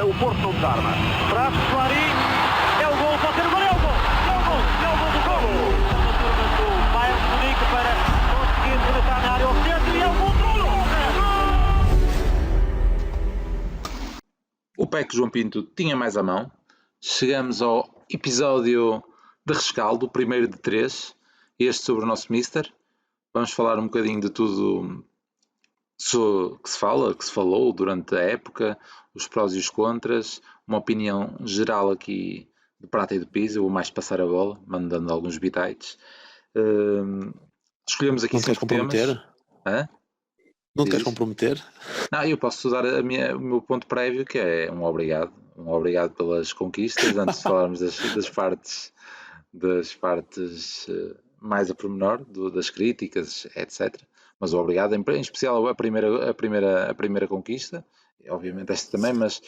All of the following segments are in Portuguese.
o Porto não desarma. Traz Clarim, é o gol, pode ser o gol, é o gol, é o gol, é o gol do gol. A turma do Bayern de Munique para conseguir rematar na área ao centro e é o gol do gol. O PEC João Pinto tinha mais à mão. Chegamos ao episódio de rescaldo, o primeiro de 3, este sobre o nosso Mister. Vamos falar um bocadinho de tudo que se falou durante a época, os prós e os contras, uma opinião geral aqui de prata e de piso. Eu vou mais passar a bola, mandando alguns bitites. Escolhemos aqui 5 temas. Hã? Não te queres comprometer? Não, eu posso dar o meu ponto prévio, que é um obrigado. Um obrigado pelas conquistas, antes de falarmos das partes mais a pormenor, das críticas, etc. Mas o obrigado, em especial a primeira conquista, obviamente esta também, mas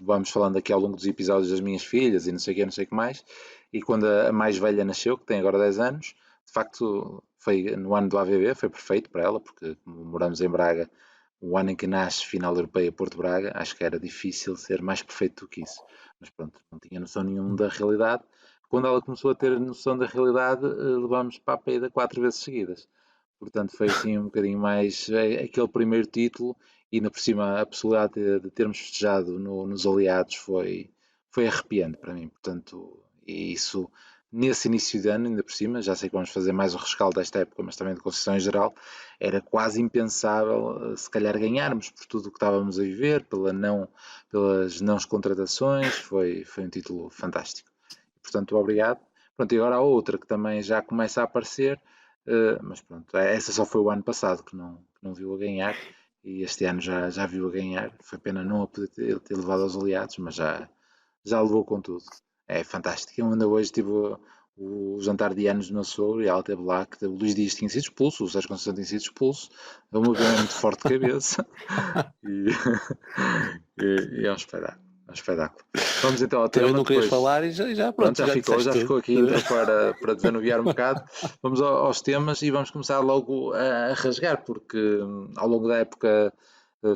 vamos falando aqui ao longo dos episódios das minhas filhas e não sei o que mais, e quando a mais velha nasceu, que tem agora 10 anos, de facto foi no ano do AVB, foi perfeito para ela, porque como moramos em Braga, o ano em que nasce final europeia Porto Braga, acho que era difícil ser mais perfeito do que isso. Mas pronto, não tinha noção nenhuma da realidade. Quando ela começou a ter noção da realidade, levámos para a peida 4 vezes seguidas. Portanto, foi assim um bocadinho mais aquele primeiro título, e ainda por cima a possibilidade de termos festejado nos aliados foi arrepiante para mim. Portanto, e isso nesse início de ano, ainda por cima, já sei que vamos fazer mais o rescaldo desta época, mas também de Conceição em geral, era quase impensável se calhar ganharmos por tudo o que estávamos a viver, pelas não contratações. Foi um título fantástico. Portanto, obrigado. Pronto, e agora há outra que também já começa a aparecer, mas pronto, essa só foi o ano passado que não viu a ganhar, e este ano já viu a ganhar. Foi pena não a poder ter levado aos aliados, mas já levou com tudo. É fantástico. Eu ainda hoje tive o jantar de anos do meu sogro e ela esteve lá, que o Luís Dias tinha sido expulso, o Sérgio Conceição tinha sido expulso, é um movimento forte de cabeça e é um espetáculo. Vamos então ao tema. Também não querias depois... falar e já pronto, já ficou aqui então para desanuviar um bocado. Vamos aos temas e vamos começar logo a rasgar, porque ao longo da época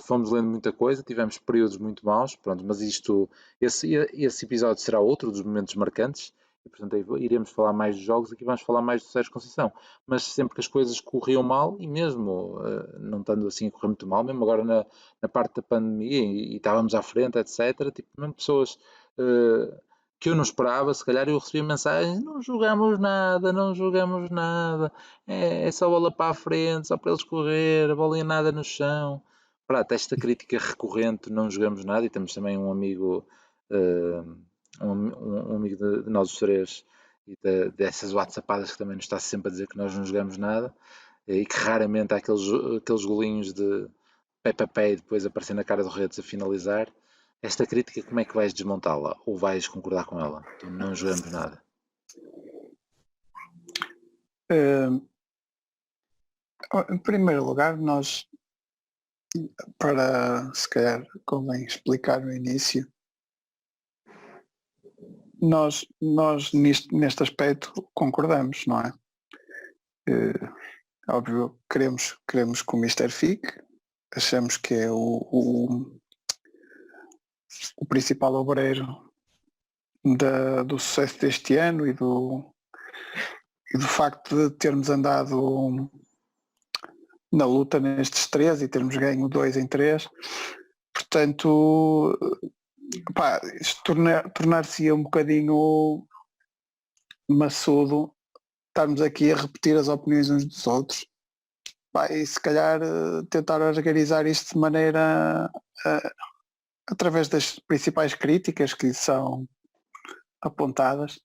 fomos lendo muita coisa, tivemos períodos muito maus, pronto, mas esse episódio será outro dos momentos marcantes, e portanto iremos falar mais dos jogos. Aqui vamos falar mais do Sérgio Conceição, mas sempre que as coisas corriam mal, e mesmo não estando assim a correr muito mal, mesmo agora na parte da pandemia e estávamos à frente, etc., tipo, mesmo pessoas que eu não esperava, se calhar eu recebia mensagens: não jogamos nada, é só bola para a frente, só para eles correr, a bola em nada no chão. Pronto, esta crítica recorrente, não jogamos nada. E temos também um amigo, um amigo de nós os três, e dessas whatsappadas, que também nos está sempre a dizer que nós não jogamos nada, e que raramente há aqueles golinhos de pé e depois aparecer na cara do Redes a finalizar. Esta crítica, como é que vais desmontá-la? Ou vais concordar com ela? Então, não jogamos nada. Em primeiro lugar, nós, para se calhar convém explicar no início, nós neste aspecto concordamos, não é? Óbvio, queremos que o Mister fique, achamos que é o principal obreiro do sucesso deste ano e do facto de termos andado na luta nestes 3 e termos ganho 2 em 3. Portanto, isto tornar-se um bocadinho maçudo estarmos aqui a repetir as opiniões uns dos outros, e se calhar tentar organizar isto de maneira através das principais críticas que são apontadas,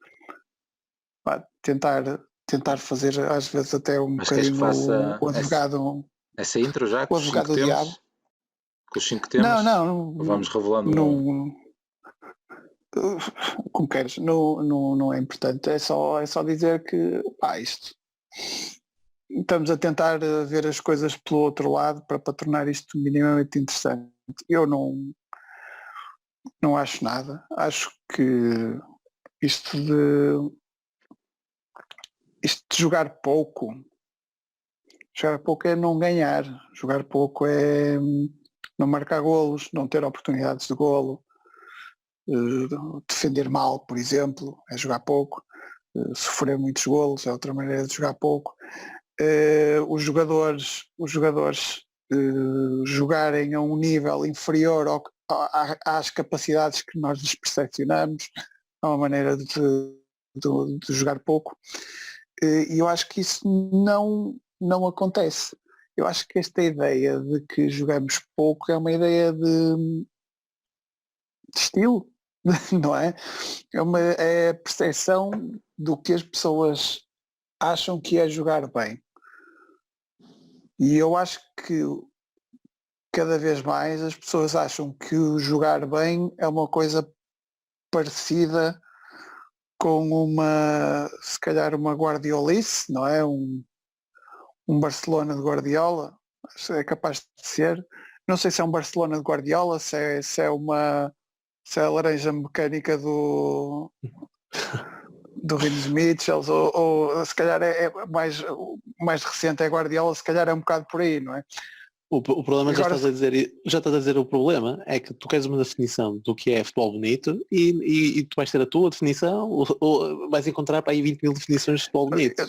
tentar fazer às vezes até um bocadinho o advogado, essa intro já com o advogado do diabo. Com os 5 temas? Não, vamos revelando como queres, não é importante, é só dizer que isto estamos a tentar ver as coisas pelo outro lado para tornar isto minimamente interessante. Eu não acho nada, acho que isto de jogar pouco é não ganhar, jogar pouco é não marcar golos, não ter oportunidades de golo, defender mal, por exemplo, é jogar pouco, sofrer muitos golos é outra maneira de jogar pouco. Os jogadores jogarem a um nível inferior às capacidades que nós lhes percepcionamos, é uma maneira de jogar pouco, e eu acho que isso não acontece. Eu acho que esta ideia de que jogamos pouco é uma ideia de estilo, não é? É a percepção do que as pessoas acham que é jogar bem. E eu acho que cada vez mais as pessoas acham que o jogar bem é uma coisa parecida com se calhar uma Guardiolice, não é? Um Barcelona de Guardiola, é capaz de ser. Não sei se é um Barcelona de Guardiola, se é a laranja mecânica do Rinos Mitchells, ou se calhar é mais recente é Guardiola, se calhar é um bocado por aí, não é? O problema, Agora, já estás a dizer o problema é que tu queres uma definição do que é futebol bonito e tu vais ter a tua definição ou vais encontrar para aí 20 mil definições de futebol bonito.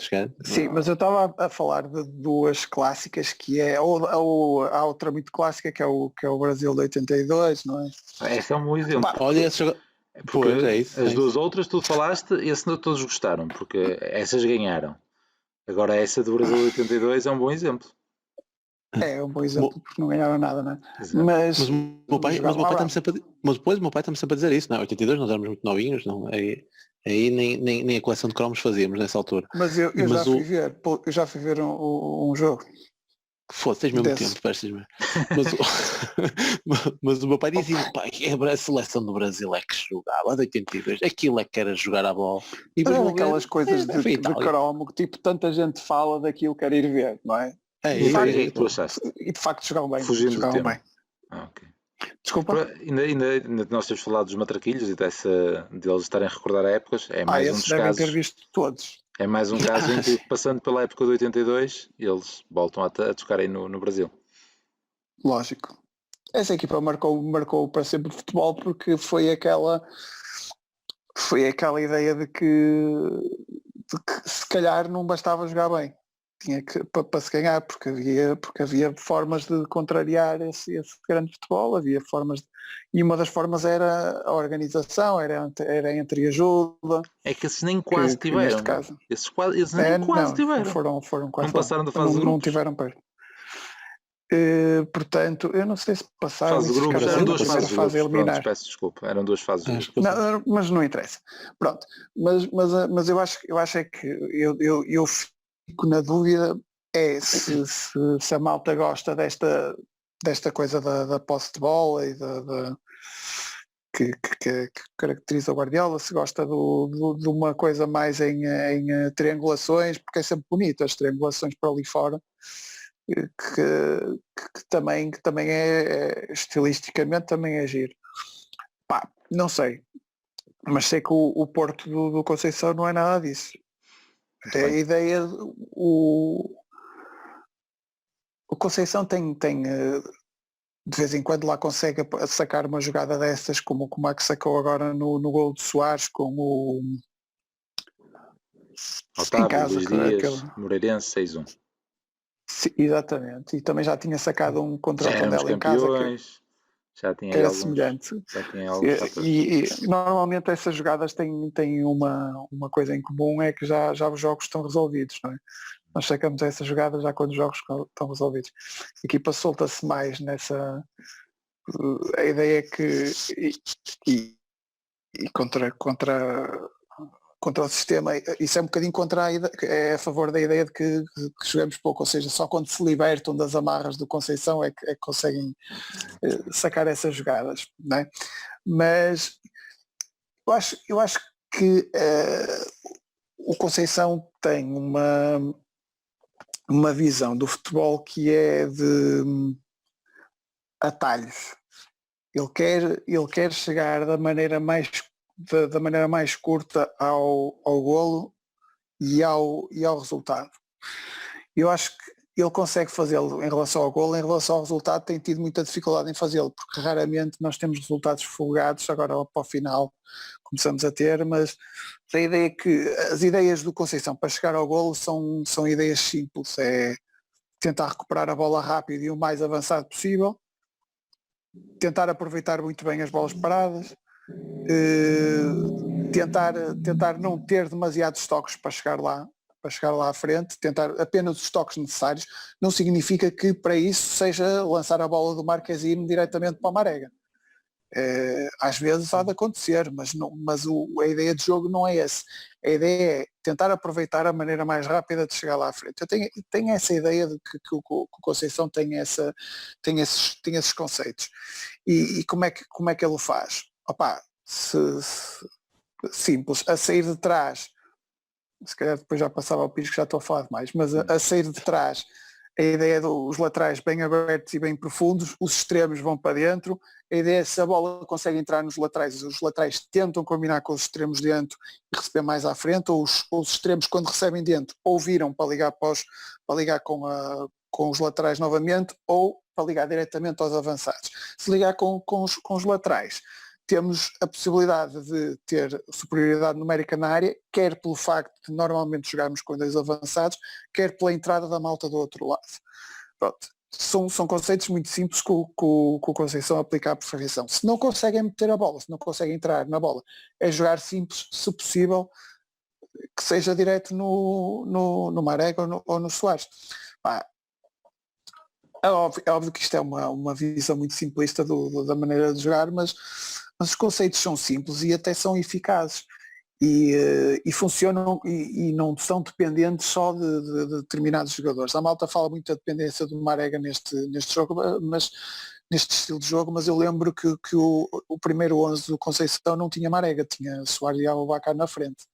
Sim, mas eu estava a falar de duas clássicas, que é ou há outra muito clássica que é o Brasil de 82, não é? Esse é um bom exemplo. Olha, esse porque pois, é isso, as duas outras tu falaste, esse não todos gostaram, porque essas ganharam. Agora essa do Brasil de 82 é um bom exemplo. É um bom exemplo porque não ganharam nada, não é? Exato. Mas o meu pai está-me sempre a dizer isso, não é? 82 nós éramos muito novinhos, não? Aí nem a coleção de cromos fazíamos nessa altura. Mas eu já fui ver um jogo. Foda-se, tens mesmo tempo, prestes-me. Mas o meu pai dizia, pai, a seleção do Brasil é que jogava, de 82, aquilo é que era jogar a bola. E depois aquelas coisas de cromo que tipo tanta gente fala daquilo quer ir ver, não é? E tu achaste? E de facto jogavam bem. Fugindo do tema. Bem. Okay. Desculpa. Ainda nós temos falado dos matraquilhos e deles estarem a recordar épocas. É mais um dos casos. Devem ter visto todos. É mais um caso em que, passando pela época de 82, eles voltam a tocarem no Brasil. Lógico. Essa equipa marcou para sempre o futebol porque foi aquela ideia de que se calhar não bastava jogar bem. Tinha que para se ganhar, porque havia formas de contrariar esse grande futebol, havia formas e uma das formas era a organização, era entre ajuda. É que esses nem quase tiveram. Neste caso. Esses nem quase tiveram. Foram quase. Não passaram da fase de grupos. Não tiveram perto. Portanto, eu não sei se passaram. Fase de grupos, eram duas fases de grupos. Eliminar. Pronto, peço desculpa, eram duas fases de grupos. Não, mas não interessa. Pronto, mas eu acho é que eu fico na dúvida se a malta gosta desta coisa da posse de bola e que caracteriza o Guardiola, se gosta de uma coisa mais em triangulações, porque é sempre bonito as triangulações para ali fora, que também é estilisticamente também é giro. Pá, não sei, mas sei que o Porto do Conceição não é nada disso. É a ideia, o Conceição tem de vez em quando lá consegue sacar uma jogada dessas, como a que sacou agora no gol de Soares, com o Otávio, em casa, Luís Dias, Moreirense 6-1. Sim, exatamente, e também já tinha sacado um contra o Tondela em casa já tinha era alguns, semelhante. Já tinha alguns e normalmente essas jogadas têm uma coisa em comum, é que já os jogos estão resolvidos, não é? Nós sacamos essas jogadas já quando os jogos estão resolvidos. A equipa solta-se mais nessa. A ideia é que e contra o sistema, isso é um bocadinho é a favor da ideia de que jogamos pouco, ou seja, só quando se libertam das amarras do Conceição é que conseguem sacar essas jogadas, não é? Mas eu acho que o Conceição tem uma visão do futebol que é de atalhos. Ele quer chegar da maneira mais curta ao golo e ao resultado. Eu acho que ele consegue fazê-lo em relação ao golo, em relação ao resultado tem tido muita dificuldade em fazê-lo, porque raramente nós temos resultados folgados, agora para o final começamos a ter, mas a ideia é que as ideias do Conceição para chegar ao golo são ideias simples, é tentar recuperar a bola rápido e o mais avançado possível, tentar aproveitar muito bem as bolas paradas, tentar não ter demasiados toques para chegar lá à frente, tentar apenas os toques necessários. Não significa que para isso seja lançar a bola do Marquezine diretamente para o Marega. Às vezes há de acontecer, mas a ideia de jogo não é essa. A ideia é tentar aproveitar a maneira mais rápida de chegar lá à frente. Eu tenho essa ideia de que o Conceição tem esses conceitos. E como é que ele o faz? Opa, simples, a sair de trás, se calhar depois já passava ao Pires que já estou a falar demais, mas a sair de trás, a ideia dos laterais bem abertos e bem profundos, os extremos vão para dentro, a ideia é se a bola consegue entrar nos laterais, os laterais tentam combinar com os extremos dentro e receber mais à frente, ou os extremos quando recebem dentro ou viram para ligar com os laterais novamente, ou para ligar diretamente aos avançados. Se ligar com os laterais, temos a possibilidade de ter superioridade numérica na área, quer pelo facto de normalmente jogarmos com 2 avançados, quer pela entrada da malta do outro lado. Pronto. São conceitos muito simples que o Conceição aplica à perfeição. Se não conseguem meter a bola, se não conseguem entrar na bola, é jogar simples, se possível, que seja direto no Marega ou no Soares. É óbvio que isto é uma visão muito simplista da maneira de jogar, mas os conceitos são simples e até são eficazes e funcionam e não são dependentes só de determinados jogadores. A malta fala muito da dependência do Marega neste jogo, mas neste estilo de jogo, mas eu lembro que o primeiro 11 do Conceição não tinha Marega, tinha Soares e Aboubakar na frente,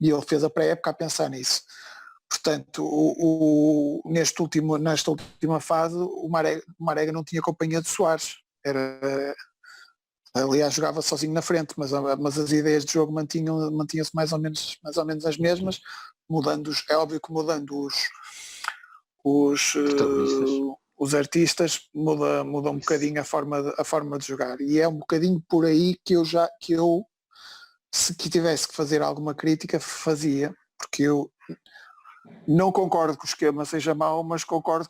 e ele fez a pré-época a pensar nisso. Portanto, nesta última fase, o Marega não tinha companhia de Soares. Aliás, jogava sozinho na frente, mas as ideias de jogo mantinham-se mais ou menos as mesmas, é óbvio que mudando os artistas muda um bocadinho a forma de jogar, e é um bocadinho por aí que eu se tivesse que fazer alguma crítica fazia, porque eu não concordo que o esquema seja mau, mas concordo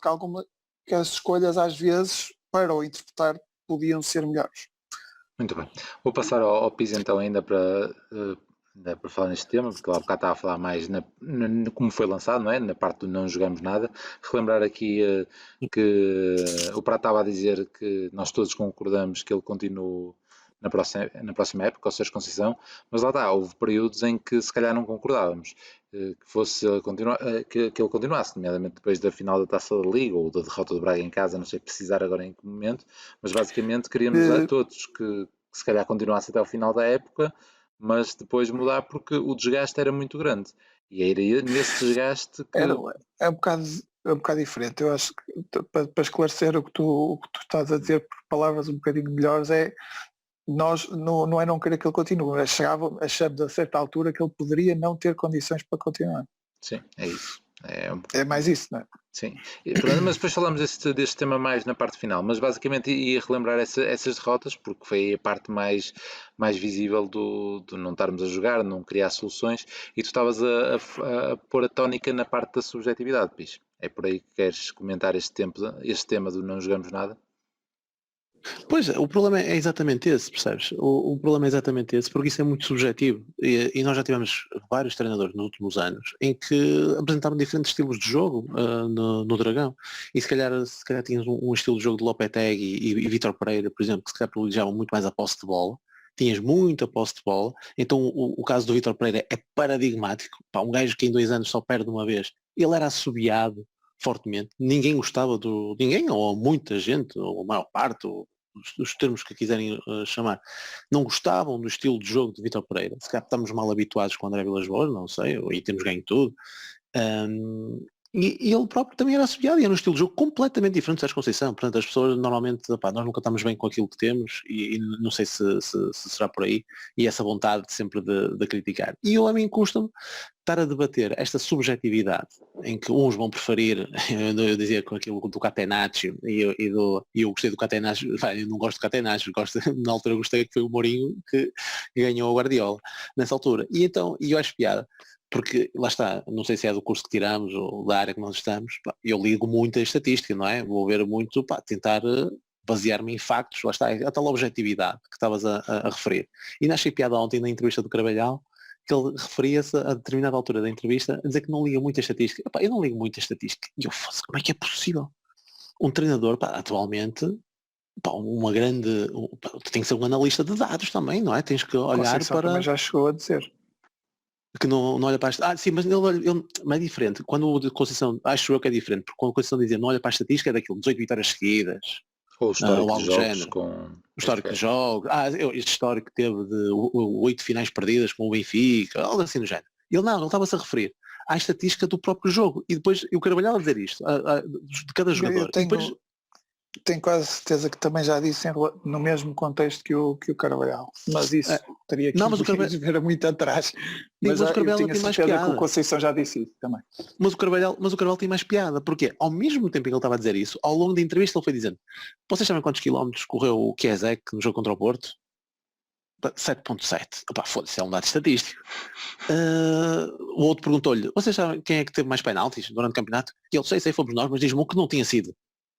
que as escolhas às vezes para o interpretar podiam ser melhores. Muito bem. Vou passar ao Pizzi então ainda para falar neste tema, porque lá estava a falar mais como foi lançado, não é? Na parte do não jogamos nada. Relembrar aqui que o Prato estava a dizer que nós todos concordamos que ele continue na próxima época, ou seja, Conceição, mas lá está, houve períodos em que se calhar não concordávamos que ele continuasse, nomeadamente depois da final da Taça da Liga ou da derrota do Braga em casa, não sei precisar agora em que momento, mas basicamente queríamos a todos que se calhar continuasse até ao final da época, mas depois mudar porque o desgaste era muito grande, e era nesse desgaste que... É um bocado diferente. Eu acho que para esclarecer o que tu estás a dizer por palavras um bocadinho melhores, nós não é não querer que ele continue, achamos a certa altura que ele poderia não ter condições para continuar. Sim, é isso. É mais isso, não é? Sim, mas depois falamos deste tema mais na parte final, mas basicamente ia relembrar essas derrotas, porque foi a parte mais visível do não estarmos a jogar, não criar soluções, e tu estavas a pôr a tónica na parte da subjetividade, Pis. É por aí que queres comentar este tema do não jogamos nada? Pois, o problema é exatamente esse, percebes? O problema é exatamente esse, porque isso é muito subjetivo e nós já tivemos vários treinadores nos últimos anos em que apresentavam diferentes estilos de jogo no Dragão, e se calhar tínhamos um estilo de jogo de Lopetegui e Vítor Pereira, por exemplo, que se calhar privilegiavam muito mais a posse de bola, tinhas muita posse de bola, então o caso do Vítor Pereira é paradigmático. Pá, um gajo que em 2 anos só perde uma vez, ele era assobiado fortemente, ninguém gostava ninguém, ou muita gente, ou a maior parte, os termos que quiserem chamar, não gostavam do estilo de jogo de Vítor Pereira. Se calhar estamos mal habituados com o André Vilas-Boas, não sei, e temos ganho tudo. E ele próprio também era assobiado, e era um estilo de jogo completamente diferente do Sérgio Conceição. Portanto, as pessoas normalmente, nós nunca estamos bem com aquilo que temos, e não sei se será por aí, e essa vontade sempre de criticar. E eu, a mim, custa-me estar a debater esta subjetividade, em que uns vão preferir, eu dizia com aquilo do Catenaccio, e eu gostei do Catenaccio, eu não gosto do Catenaccio, na altura gostei que foi o Mourinho que ganhou o Guardiola, nessa altura. E então, eu acho piada, porque lá está, não sei se é do curso que tiramos ou da área que nós estamos, eu ligo muito a estatística, não é? Vou ver muito, tentar basear-me em factos, lá está, a tal objetividade que estavas a referir. E achei piada ontem na entrevista do Carvalhal, que ele referia-se a determinada altura da entrevista a dizer que não liga muito a estatística. Eu não ligo muito a estatística. E eu faço, como é que é possível? Um treinador, atualmente, uma grande... tem que ser um analista de dados também, não é? Tens que olhar Conceição para... também já chegou a dizer. Que não olha para a... sim, mas mas é diferente. Quando o Conceição, acho eu que é diferente, porque quando o Conceição dizia não olha para a estatística é daquilo, 18 vitórias seguidas, Ou o histórico algo de do jogos género. com... O histórico de jogos, este histórico que teve de 8 finais perdidas com o Benfica, algo assim do género. Ele estava-se a referir à estatística do próprio jogo, e depois o Carvalhal a dizer isto, de cada jogador. Tenho quase certeza que também já disse no mesmo contexto que o Carvalhal, mas isso teria que ver muito atrás. Mas o Carvalhal tem mais piada. Que o Conceição já disse isso também. Mas o Carvalhal tem mais piada, porque ao mesmo tempo que ele estava a dizer isso, ao longo da entrevista ele foi dizendo, vocês sabem quantos quilómetros correu o Chiesek no jogo contra o Porto? 7.7. Foda-se, é um dado estatístico. O outro perguntou-lhe, vocês sabem quem é que teve mais penaltis durante o campeonato? E ele, sei, fomos nós, mas diz-me que não tinha sido.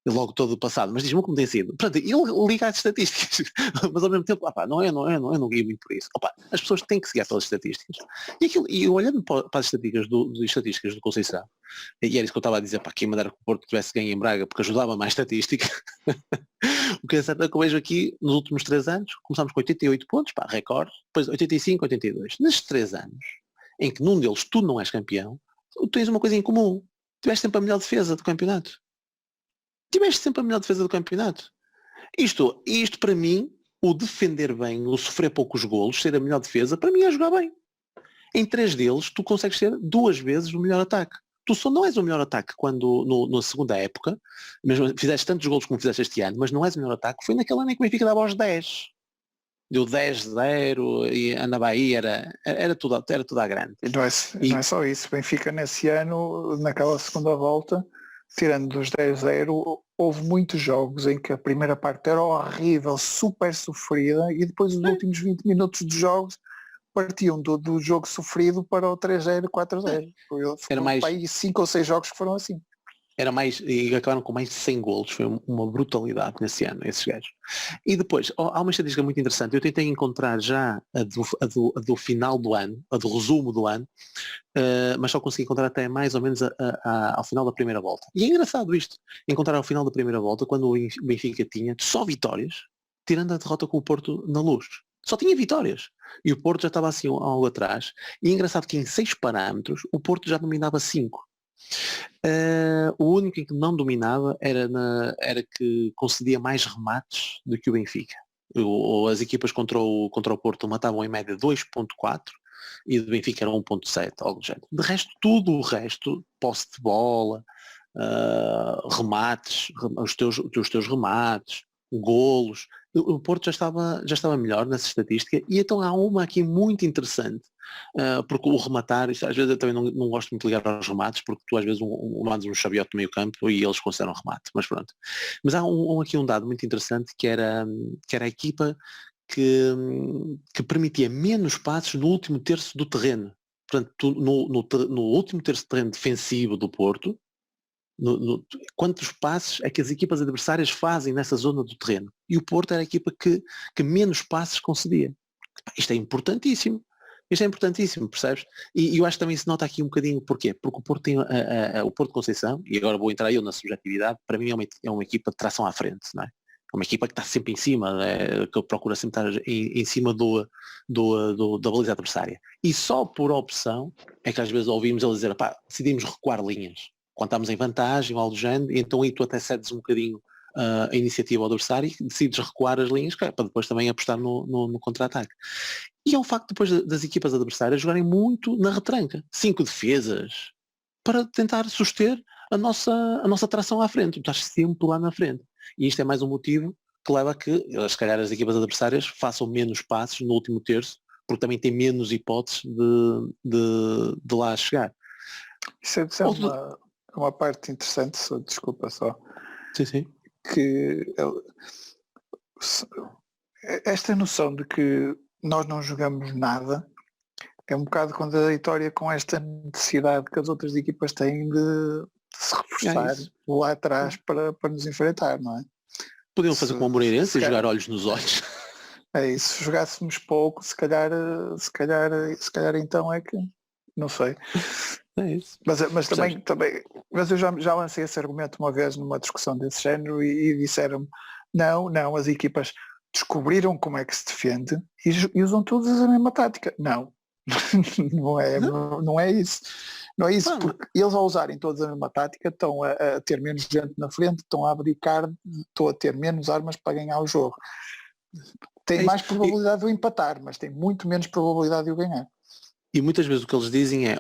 Logo todo o passado, mas diz-me como tem sido. Portanto, ele liga às estatísticas, mas ao mesmo tempo, eu não guio muito por isso. As pessoas têm que seguir pelas estatísticas. E olhando para as estatísticas do Conceição, e era isso que eu estava a dizer, quem mandara que o Porto tivesse ganho em Braga, porque ajudava mais estatística. O que é certo é que eu vejo aqui, nos últimos 3 anos, começámos com 88 pontos, recorde, depois 85, 82. Nestes 3 anos, em que num deles tu não és campeão, tu tens uma coisa em comum. Tiveste sempre a melhor defesa do campeonato. Tiveste sempre a melhor defesa do campeonato. Isto para mim, o defender bem, o sofrer poucos golos, ser a melhor defesa, para mim é jogar bem. Em 3 deles, tu consegues ser 2 vezes o melhor ataque. Tu só não és o melhor ataque quando, na segunda época, mesmo fizeste tantos golos como fizeste este ano, mas não és o melhor ataque, foi naquele ano em que o Benfica dava aos 10. Deu 10-0 e na Bahia era tudo à grande. E não é só isso. Benfica nesse ano, naquela segunda volta, tirando dos 10-0, houve muitos jogos em que a primeira parte era horrível, super sofrida, e depois os últimos 20 minutos dos jogos partiam do jogo sofrido para o 3-0, 4-0. Era mais 5 ou 6 jogos que foram assim. Era mais, e acabaram com mais de 100 golos, foi uma brutalidade nesse ano, esses gajos. E depois, há uma estatística muito interessante, eu tentei encontrar já a do final do ano, a do resumo do ano, mas só consegui encontrar até mais ou menos ao final da primeira volta. E é engraçado isto, encontrar ao final da primeira volta, quando o Benfica tinha só vitórias, tirando a derrota com o Porto na Luz. Só tinha vitórias. E o Porto já estava assim algo atrás. E é engraçado que em 6 parâmetros, o Porto já dominava 5. O único em que não dominava era que concedia mais remates do que o Benfica. As equipas contra o Porto matavam em média 2.4 e do Benfica era 1.7, algo do género. De resto, tudo o resto, posse de bola, remates, os teus remates, golos, o Porto já estava melhor nessa estatística. E então há uma aqui muito interessante, porque o rematar, às vezes eu também não gosto muito de ligar aos remates, porque tu às vezes mandas um chaviote no meio campo e eles consideram remate, mas pronto. Mas há aqui um dado muito interessante que era a equipa que permitia menos passes no último terço do terreno. Portanto, no último terço do terreno defensivo do Porto, quantos passes é que as equipas adversárias fazem nessa zona do terreno? E o Porto era a equipa que menos passes concedia. Isto é importantíssimo. Percebes? E eu acho que também se nota aqui um bocadinho, porquê? Porque o Porto tem o Porto Conceição, e agora vou entrar eu na subjetividade, para mim é uma equipa de tração à frente, não é? É uma equipa que está sempre em cima, que procura sempre estar em cima da baliza adversária. E só por opção é que às vezes ouvimos ele dizer, decidimos recuar linhas. Quando estamos em vantagem ou algo do género, então aí tu até cedes um bocadinho a iniciativa ao adversário e decides recuar as linhas, para depois também apostar no contra-ataque. E é um facto depois das equipas adversárias jogarem muito na retranca. 5 defesas, para tentar suster a nossa tração à frente. Estás sempre lá na frente. E isto é mais um motivo que leva a que, se calhar, as equipas adversárias façam menos passos no último terço, porque também têm menos hipóteses de lá chegar. Isso é uma parte interessante, desculpa só, Sim. que esta noção de que nós não jogamos nada é um bocado contraditória com esta necessidade que as outras equipas têm de se reforçar lá atrás para nos enfrentar, não é? Podiam fazer como o Moreirense e jogar olhos nos olhos. É isso, se jogássemos pouco, se calhar então é que, não sei. É isso. Mas também, mas eu já lancei esse argumento uma vez numa discussão desse género e disseram-me, não, as equipas descobriram como é que se defende e usam todas a mesma tática. Não. Não é isso. Não é isso, porque eles ao usarem todos a mesma tática estão a ter menos gente na frente, estão a abdicar, estão a ter menos armas para ganhar o jogo. Tem mais probabilidade de o empatar, mas tem muito menos probabilidade de o ganhar. E muitas vezes o que eles dizem é,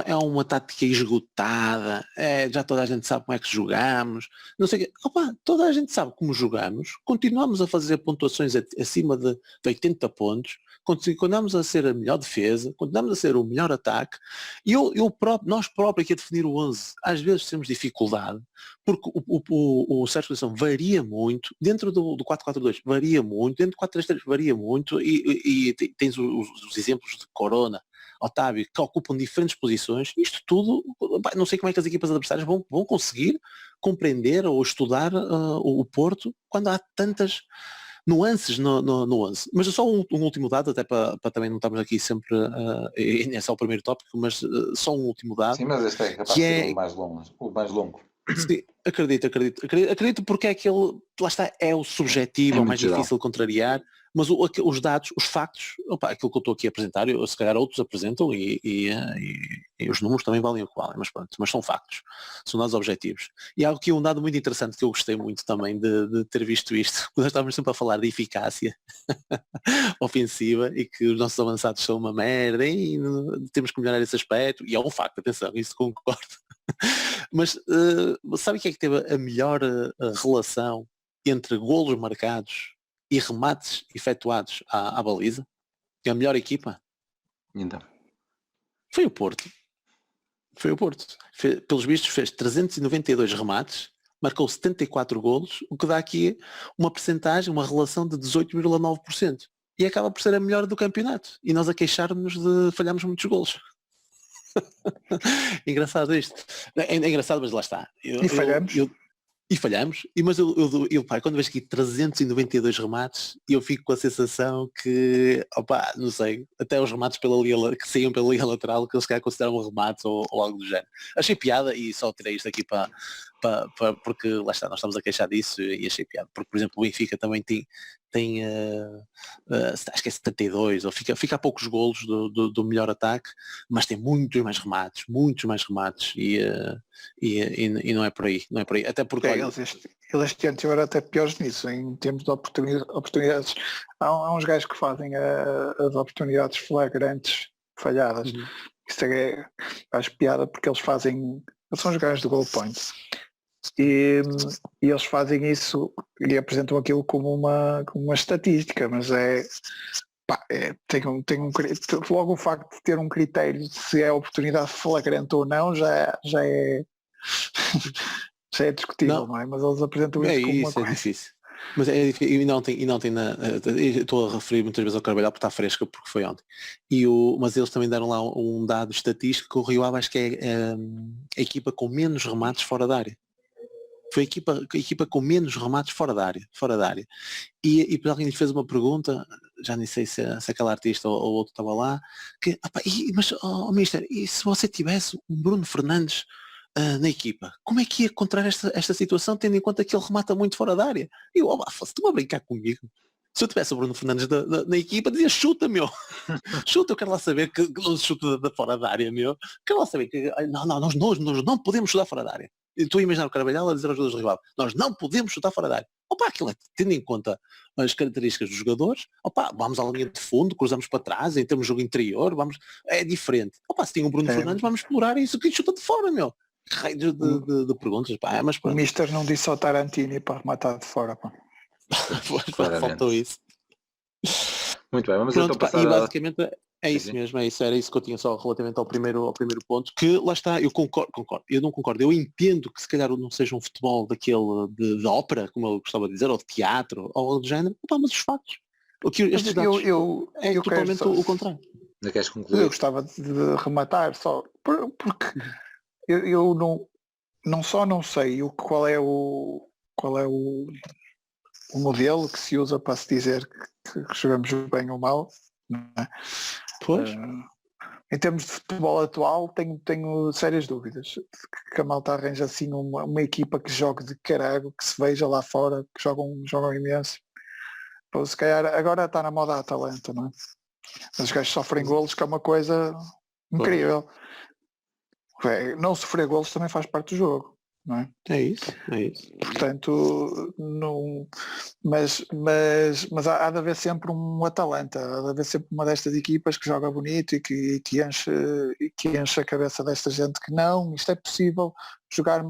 é uma tática esgotada, já toda a gente sabe como é que jogamos, não sei o quê. Toda a gente sabe como jogamos, continuamos a fazer pontuações acima de 80 pontos, continuamos a ser a melhor defesa, continuamos a ser o melhor ataque, e nós próprios aqui a definir o 11, às vezes temos dificuldade, porque o Sérgio Conceição varia muito, dentro do 4-4-2 varia muito, dentro do 4-3-3 varia muito, e tens os exemplos de Corona, Otávio, que ocupam diferentes posições. Isto tudo, não sei como é que as equipas adversárias vão conseguir compreender ou estudar o Porto quando há tantas nuances no 11. Mas só um último dado, até para também não estamos aqui sempre, é só o primeiro tópico, mas só um último dado. Sim, mas este é capaz de ser o mais longo. Sim, acredito porque é que ele, lá está, é o subjetivo, é o mais difícil de contrariar, mas os dados, os factos, aquilo que eu estou aqui a apresentar, se calhar outros apresentam e os números também valem o que valem, mas são factos, são dados objetivos. E há aqui um dado muito interessante que eu gostei muito também de ter visto isto, quando nós estávamos sempre a falar de eficácia ofensiva e que os nossos avançados são uma merda e temos que melhorar esse aspecto, e é um facto, atenção, isso concordo. Mas sabe quem é que teve a melhor relação entre golos marcados e remates efetuados à baliza? A melhor equipa? Então. Foi o Porto. Pelos vistos fez 392 remates, marcou 74 golos, o que dá aqui uma percentagem, uma relação de 18,9%. E acaba por ser a melhor do campeonato. E nós a queixarmos de falharmos muitos golos. Engraçado isto. É engraçado, mas lá está. E falhamos, mas quando vejo aqui 392 remates, eu fico com a sensação que, não sei, até os remates que saíam pela linha lateral, que eles querem considerar um remate ou algo do género. Achei piada e só tirei isto aqui porque lá está, nós estamos a queixar disso e achei piada. Porque, por exemplo, o Benfica também tem acho que é 72, ou fica a poucos golos do melhor ataque, mas tem muitos mais remates e não é por aí, até porque eles este ano tiveram até piores nisso, em termos de oportunidades. Há uns gajos que fazem as oportunidades flagrantes falhadas. Isso acho piada porque eles são os gajos do goal point. E eles fazem isso e apresentam aquilo como uma estatística, mas logo o facto de ter um critério de se é oportunidade flagrante ou não já é já é discutível, não é? Mas eles apresentam isso como uma coisa. É difícil. Mas é difícil, e não tem estou a referir muitas vezes ao Carvalhal porque está fresca, porque foi ontem. Mas eles também deram lá um dado estatístico que o Rio Ave acho que é a equipa com menos remates fora da área. Foi a equipa com menos remates fora da área. E por alguém lhe fez uma pergunta, já nem sei se aquele artista ou outro estava lá, que, mister, e se você tivesse um Bruno Fernandes na equipa, como é que ia encontrar esta situação, tendo em conta que ele remata muito fora da área? E eu, estou a brincar comigo. Se eu tivesse o Bruno Fernandes na equipa, dizia chuta, meu. Chuta, eu quero lá saber que não chuta da fora da área, meu. Quero lá saber que nós não podemos chutar fora da área. Estou a imaginar o Carvalhal a dizer aos jogadores do rival, nós não podemos chutar fora da área. Opa, aquilo é, tendo em conta as características dos jogadores, opa, vamos à linha de fundo, cruzamos para trás, em termos de jogo interior, é diferente. Opa, se tem o Bruno Fernandes, vamos explorar isso, que chuta de fora, meu. Raio de perguntas, pá, mas O pronto. Mister não disse ao Tarantini para rematar de fora, pá. Faltou isso. Muito bem, vamos Pronto, então pá, passar e a... basicamente é Sim, isso sim. mesmo, era isso que eu tinha só relativamente ao primeiro ponto, que lá está, eu concordo, eu não concordo, eu entendo que se calhar não seja um futebol daquele de ópera, como eu gostava de dizer, ou de teatro, ou algo do género, pá, mas os factos, estes dados é totalmente o contrário. Ainda queres Eu concluir? gostava de rematar só, porque eu não sei qual é o modelo que se usa para se dizer que jogamos bem ou mal, não é? Pois. Em termos de futebol atual tenho sérias dúvidas que a malta arranja assim uma equipa que jogue de caralho, que se veja lá fora, que jogam imenso. Pô, se calhar agora está na moda a Atalanta, não é? Mas os gajos sofrem golos, que é uma coisa incrível. Não sofrer golos também faz parte do jogo, não é? É isso. Portanto, não, mas há de haver sempre um Atalanta, há de haver sempre uma destas equipas que joga bonito e que enche a cabeça desta gente que não, isto é possível jogar,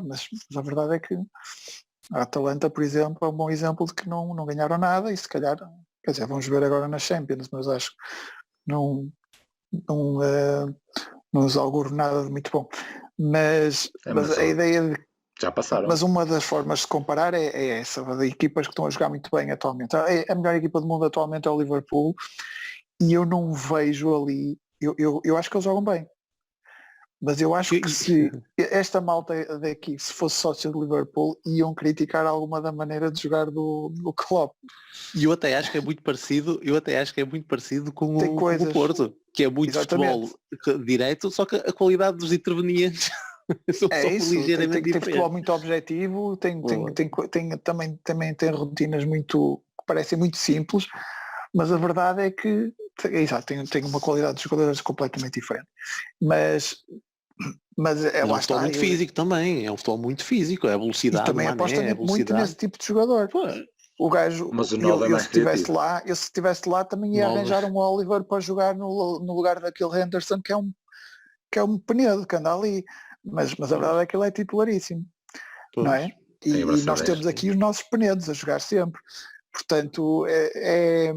mas a verdade é que a Atalanta, por exemplo, é um bom exemplo de que não ganharam nada e se calhar, quer dizer, vamos ver agora nas Champions, mas acho que não nos auguro nada de muito bom. Mas a ideia de já passaram. Mas uma das formas de comparar é essa, de equipas que estão a jogar muito bem atualmente. A melhor equipa do mundo atualmente é o Liverpool e eu não vejo ali, eu acho que eles jogam bem. Mas eu acho que se esta malta daqui, se fosse sócio de Liverpool, iam criticar alguma da maneira de jogar do Klopp. E eu até acho que é muito parecido, com o Porto, que é muito Exatamente. futebol direto, só que a qualidade dos intervenientes é isso, ligeiramente tem futebol muito objetivo, também tem rotinas muito que parecem muito simples, mas a verdade é que tem uma qualidade de jogadores completamente diferente. Mas é um futebol muito físico também, é um futebol muito físico, é a velocidade, e também aposta muito nesse tipo de jogador. O gajo, mas o eu se estivesse lá também ia arranjar um Oliver para jogar no lugar daquele Henderson que é um Penedo que anda ali, mas a verdade é que ele é titularíssimo, não é? E nós temos aqui os nossos Penedos a jogar sempre, portanto é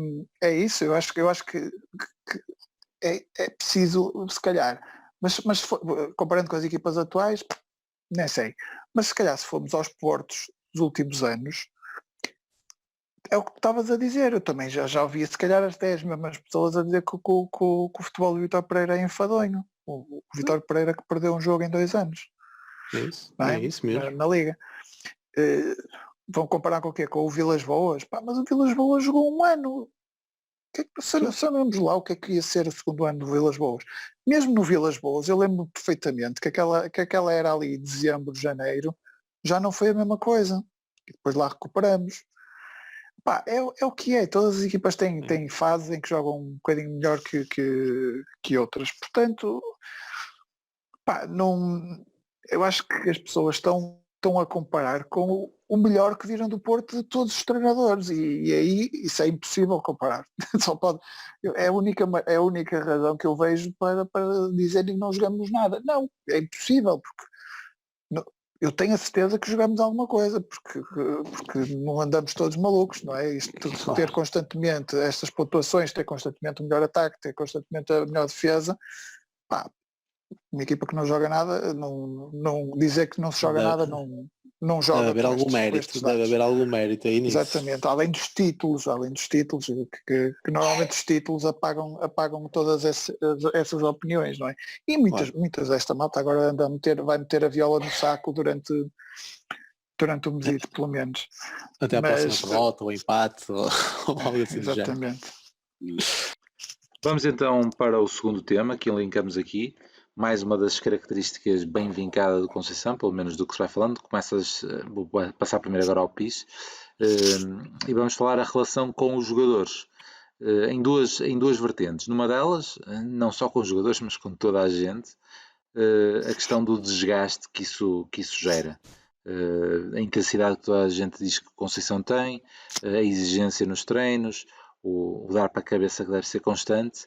isso, eu acho que é preciso, se calhar, mas comparando com as equipas atuais, nem sei, mas se calhar se formos aos Portos dos últimos anos, é o que estavas a dizer, eu também já ouvi se calhar as mesmas pessoas a dizer que o futebol do Vítor Pereira é enfadonho, o Vítor Pereira que perdeu um jogo em 2 anos. É isso mesmo. Na Liga. Vão comparar com o quê? Com o Vilas Boas? Mas o Vilas Boas jogou 1 ano. Sabemos lá o que é que ia ser o segundo ano do Vilas Boas. Mesmo no Vilas Boas, eu lembro perfeitamente que aquela era ali dezembro, janeiro, já não foi a mesma coisa. E depois lá recuperamos. É o que é. Todas as equipas têm fases em que jogam um bocadinho melhor que outras. Portanto, eu acho que as pessoas estão a comparar com o melhor que viram do Porto de todos os treinadores e aí isso é impossível comparar. Só pode, é a única razão que eu vejo para dizer que não jogamos nada. Não, é impossível, porque eu tenho a certeza que jogamos alguma coisa, porque não andamos todos malucos, não é? Isto de ter constantemente estas pontuações, ter constantemente o melhor ataque, ter constantemente a melhor defesa, uma equipa que não joga nada, não dizer que não se joga nada, não joga. Deve haver algum mérito aí nisso. Exatamente, além dos títulos, que normalmente os títulos apagam todas essas opiniões, não é? E muitas desta malta agora vai meter a viola no saco durante o mesito, pelo menos. Até a próxima derrota, ou empate, ou algo assim. Exatamente. Vamos então para o segundo tema que linkamos aqui. Mais uma das características bem vincada do Conceição, pelo menos do que se vai falando. Vou passar primeiro agora ao PIS e vamos falar a relação com os jogadores em duas vertentes. Numa delas, não só com os jogadores, mas com toda a gente, a questão do desgaste que isso gera. A intensidade que toda a gente diz que o Conceição tem, a exigência nos treinos, o dar para a cabeça que deve ser constante,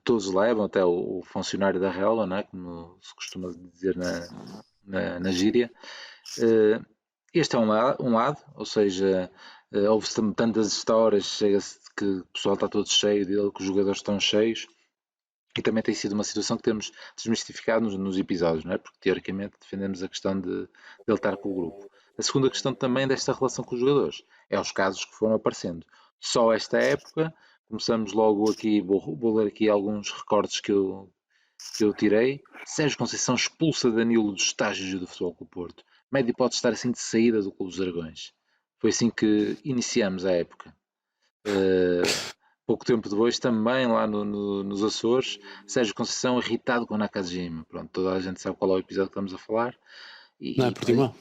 todos levam, até o funcionário da Relva, não é? Como se costuma dizer na gíria. Este é um lado, ou seja, houve tantas histórias, chega-se que o pessoal está todo cheio dele, que os jogadores estão cheios, e também tem sido uma situação que temos desmistificado nos episódios, não é? Porque teoricamente defendemos a questão de ele estar com o grupo. A segunda questão também desta relação com os jogadores é os casos que foram aparecendo. Só esta época, começamos logo aqui, vou ler aqui alguns recortes que eu tirei. Sérgio Conceição expulsa Danilo dos estágios do Futebol Clube do Porto. Médio pode estar assim de saída do Clube dos Dragões. Foi assim que iniciamos a época. Pouco tempo depois, também lá nos Açores, Sérgio Conceição irritado com Nakajima. Pronto, toda a gente sabe qual é o episódio que estamos a falar. Não é Portimão?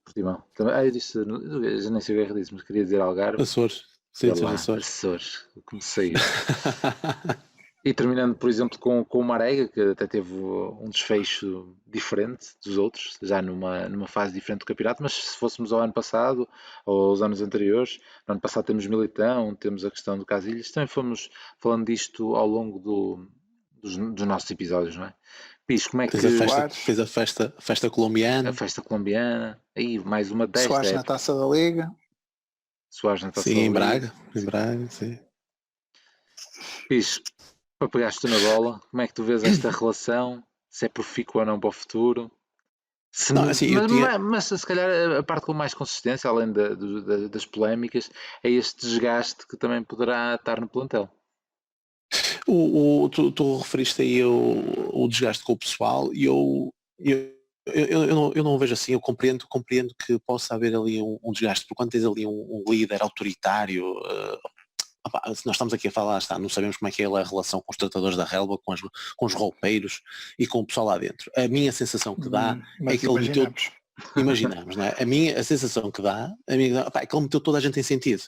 Portimão. Eu disse, eu já nem sei o que disse, mas queria dizer Algarve. Açores. Sim, Açores. Como saiu. E terminando, por exemplo, com o Marega, que até teve um desfecho diferente dos outros, já numa fase diferente do campeonato, mas se fôssemos ao ano passado, ou aos anos anteriores, no ano passado temos Militão, temos a questão do Casilhas, também fomos falando disto ao longo dos nossos episódios, não é? Pis, como é que... Fez a festa colombiana. A festa colombiana, aí mais uma desta. Soares na Taça da Liga. Soares na Taça da Liga. Sim, em Braga, sim. Pis, para pegaste na bola, como é que tu vês esta relação? Se é profícua ou não para o futuro? Mas se calhar a parte com mais consistência, além das polémicas, é este desgaste que também poderá estar no plantel. Tu referiste aí o desgaste com o pessoal e eu não vejo assim. Eu compreendo que possa haver ali um desgaste, porque quando tens ali um líder autoritário, se nós estamos aqui a falar, não sabemos como é que é a relação com os tratadores da relva, com os roupeiros e com o pessoal lá dentro. A minha sensação que dá é que ele meteu, imaginamos, não é? A sensação que dá é que ele meteu toda a gente em sentido.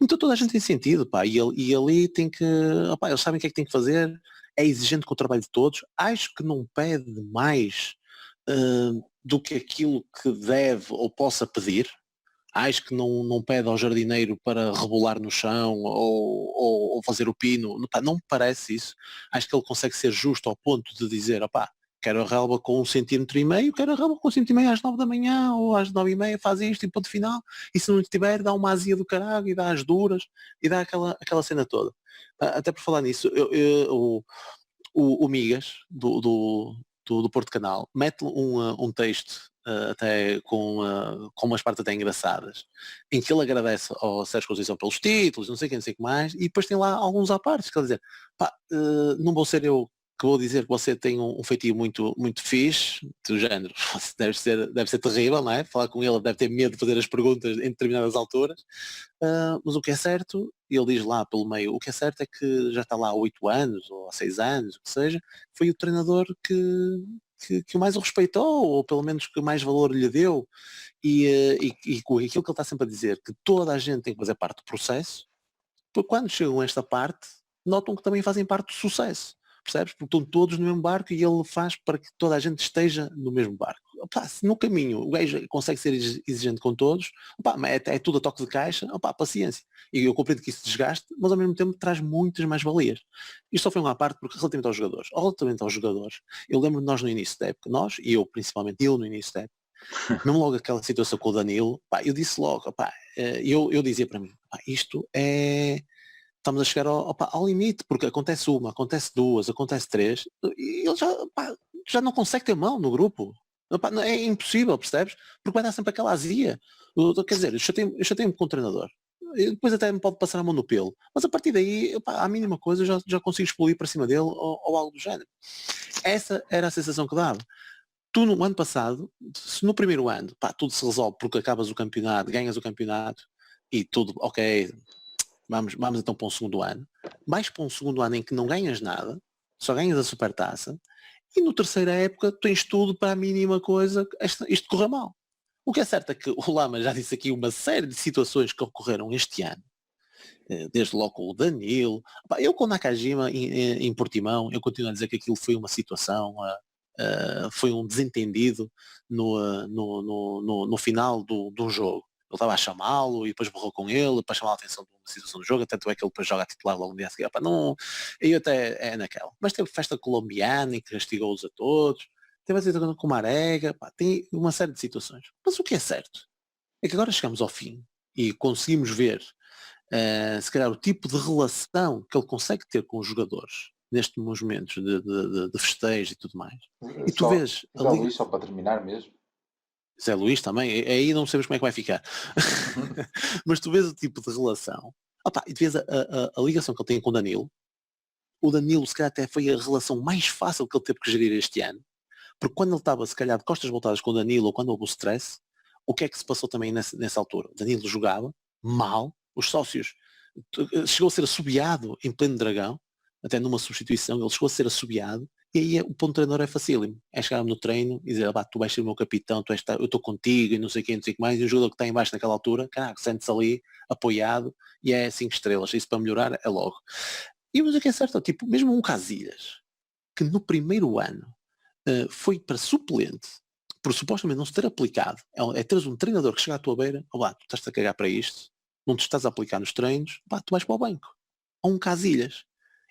Meteu toda a gente em sentido, pá, e ali tem que, eles sabem o que é que tem que fazer, é exigente com o trabalho de todos, acho que não pede mais do que aquilo que deve ou possa pedir. Acho que não pede ao jardineiro para rebolar no chão ou fazer o pino. Não me parece isso. Acho que ele consegue ser justo ao ponto de dizer, quero a relva com 1,5 cm, quero a relva com 1,5 cm às 9 da manhã ou às 9h30, faz isto e ponto final. E se não tiver, dá uma azia do caralho e dá as duras e dá aquela cena toda. Até por falar nisso, o Migas do Porto Canal mete um texto até com umas partes até engraçadas, em que ele agradece ao Sérgio Conceição pelos títulos, não sei o que mais, e depois tem lá alguns à parte, quer dizer, não vou ser eu que vou dizer que você tem um feitio muito, muito fixe, do género, deve ser terrível, não é? Falar com ele deve ter medo de fazer as perguntas em determinadas alturas, mas o que é certo, ele diz lá pelo meio, o que é certo é que já está lá há 8 anos, ou há 6 anos, o que seja, foi o treinador que mais o respeitou, ou pelo menos que mais valor lhe deu, e com aquilo que ele está sempre a dizer, que toda a gente tem que fazer parte do processo, porque quando chegam a esta parte, notam que também fazem parte do sucesso. Percebes? Porque estão todos no mesmo barco e ele faz para que toda a gente esteja no mesmo barco. Se no caminho o gajo consegue ser exigente com todos, é tudo a toque de caixa, paciência. E eu compreendo que isso desgaste, mas ao mesmo tempo traz muitas mais valias. Isto só foi uma parte porque relativamente aos jogadores, eu lembro de nós no início da época, e eu principalmente, eu no início da época, mesmo logo aquela situação com o Danilo, eu disse logo, eu dizia para mim, isto é... Estamos a chegar ao limite, porque acontece uma, acontece duas, acontece três, e ele já não consegue ter mão no grupo. É impossível, percebes? Porque vai dar sempre aquela azia. Quer dizer, eu chatei-me com o treinador. E depois até me pode passar a mão no pelo. Mas a partir daí, a mínima coisa, eu já consigo explodir para cima dele ou algo do género. Essa era a sensação que dava. Tu no ano passado, se no primeiro ano, tudo se resolve porque acabas o campeonato, ganhas o campeonato e tudo, ok, vamos então para um segundo ano, vais para um segundo ano em que não ganhas nada, só ganhas a supertaça, e no terceira época tens tudo para a mínima coisa isto correr mal. O que é certo é que o Lama já disse aqui uma série de situações que ocorreram este ano, desde logo com o Danilo, eu com o Nakajima em Portimão, eu continuo a dizer que aquilo foi uma situação foi um desentendido no final do jogo. Ele estava a chamá-lo e depois borrou com ele para chamar a atenção de uma situação do jogo, tanto é que ele depois joga a titular logo no dia a seguir. Não, aí até é naquela. Mas teve festa colombiana e que castigou-os a todos, teve a situação com Marega, tem uma série de situações. Mas o que é certo é que agora chegamos ao fim e conseguimos ver se calhar o tipo de relação que ele consegue ter com os jogadores nestes momentos de festejo e tudo mais. E tu vês Zé Luís, só para terminar mesmo. Zé Luís também, aí não sabemos como é que vai ficar. Mas tu vês o tipo de relação. E tu vês a ligação que ele tem com o Danilo. O Danilo se calhar até foi a relação mais fácil que ele teve que gerir este ano. Porque quando ele estava se calhar de costas voltadas com o Danilo ou quando houve o stress, o que é que se passou também nessa altura? O Danilo jogava mal, os sócios, chegou a ser assobiado em pleno Dragão, até numa substituição, ele chegou a ser assobiado, e aí o ponto do treinador é facílimo, é chegar no treino e dizer, tu vais ser o meu capitão, eu estou contigo e não sei quem, não sei o que mais, e o jogador que está em baixo naquela altura, caraca, sente-se ali, apoiado, e é 5 estrelas, isso para melhorar é logo. E mas o que é certo, tipo, mesmo um Casilhas, que no primeiro ano foi para suplente, por supostamente não se ter aplicado, é teres um treinador que chega à tua beira, tu estás a cagar para isto, não te estás a aplicar nos treinos, tu vais para o banco. Ou um Casilhas.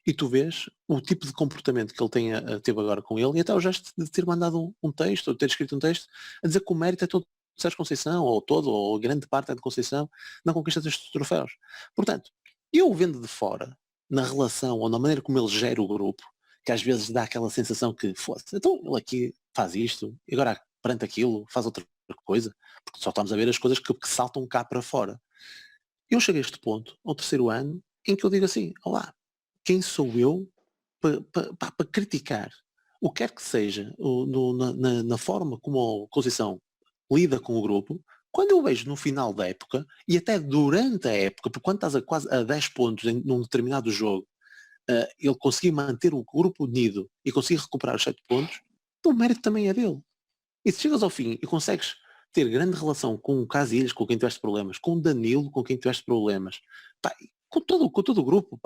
E tu vês o tipo de comportamento que ele teve agora com ele, e até o gesto de ter mandado um texto, ou de ter escrito um texto, a dizer que o mérito é todo de Sérgio Conceição, ou grande parte é de Conceição, na conquista destes troféus. Portanto, eu vendo de fora, na relação, ou na maneira como ele gera o grupo, que às vezes dá aquela sensação que, foda-se, então ele aqui faz isto, e agora perante aquilo faz outra coisa, porque só estamos a ver as coisas que saltam cá para fora. Eu cheguei a este ponto, ao terceiro ano, em que eu digo assim, quem sou eu para criticar o que quer que seja na forma como a Conceição lida com o grupo, quando eu vejo no final da época, e até durante a época, porque quando estás quase a 10 pontos num determinado jogo, ele conseguir manter o grupo unido e conseguir recuperar os 7 pontos, o mérito também é dele. E se chegas ao fim e consegues ter grande relação com o Casilhas, com quem tiveste problemas, com o Danilo, com quem tiveste problemas, com todo o grupo,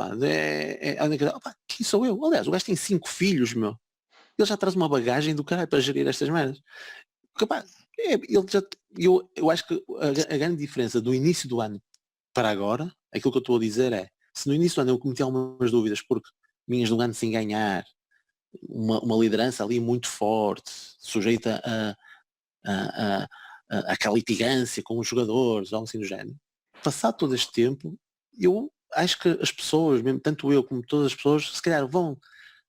quem sou eu? Aliás, o gajo tem 5 filhos, meu. Ele já traz uma bagagem do caralho para gerir estas merdas. Eu acho que a grande diferença do início do ano para agora, aquilo que eu estou a dizer é, se no início do ano eu cometi algumas dúvidas porque vinhas de um ano sem ganhar, uma liderança ali muito forte, sujeita àquela litigância com os jogadores, algo assim do género. Passado todo este tempo, eu acho que as pessoas, mesmo tanto eu como todas as pessoas, se calhar vão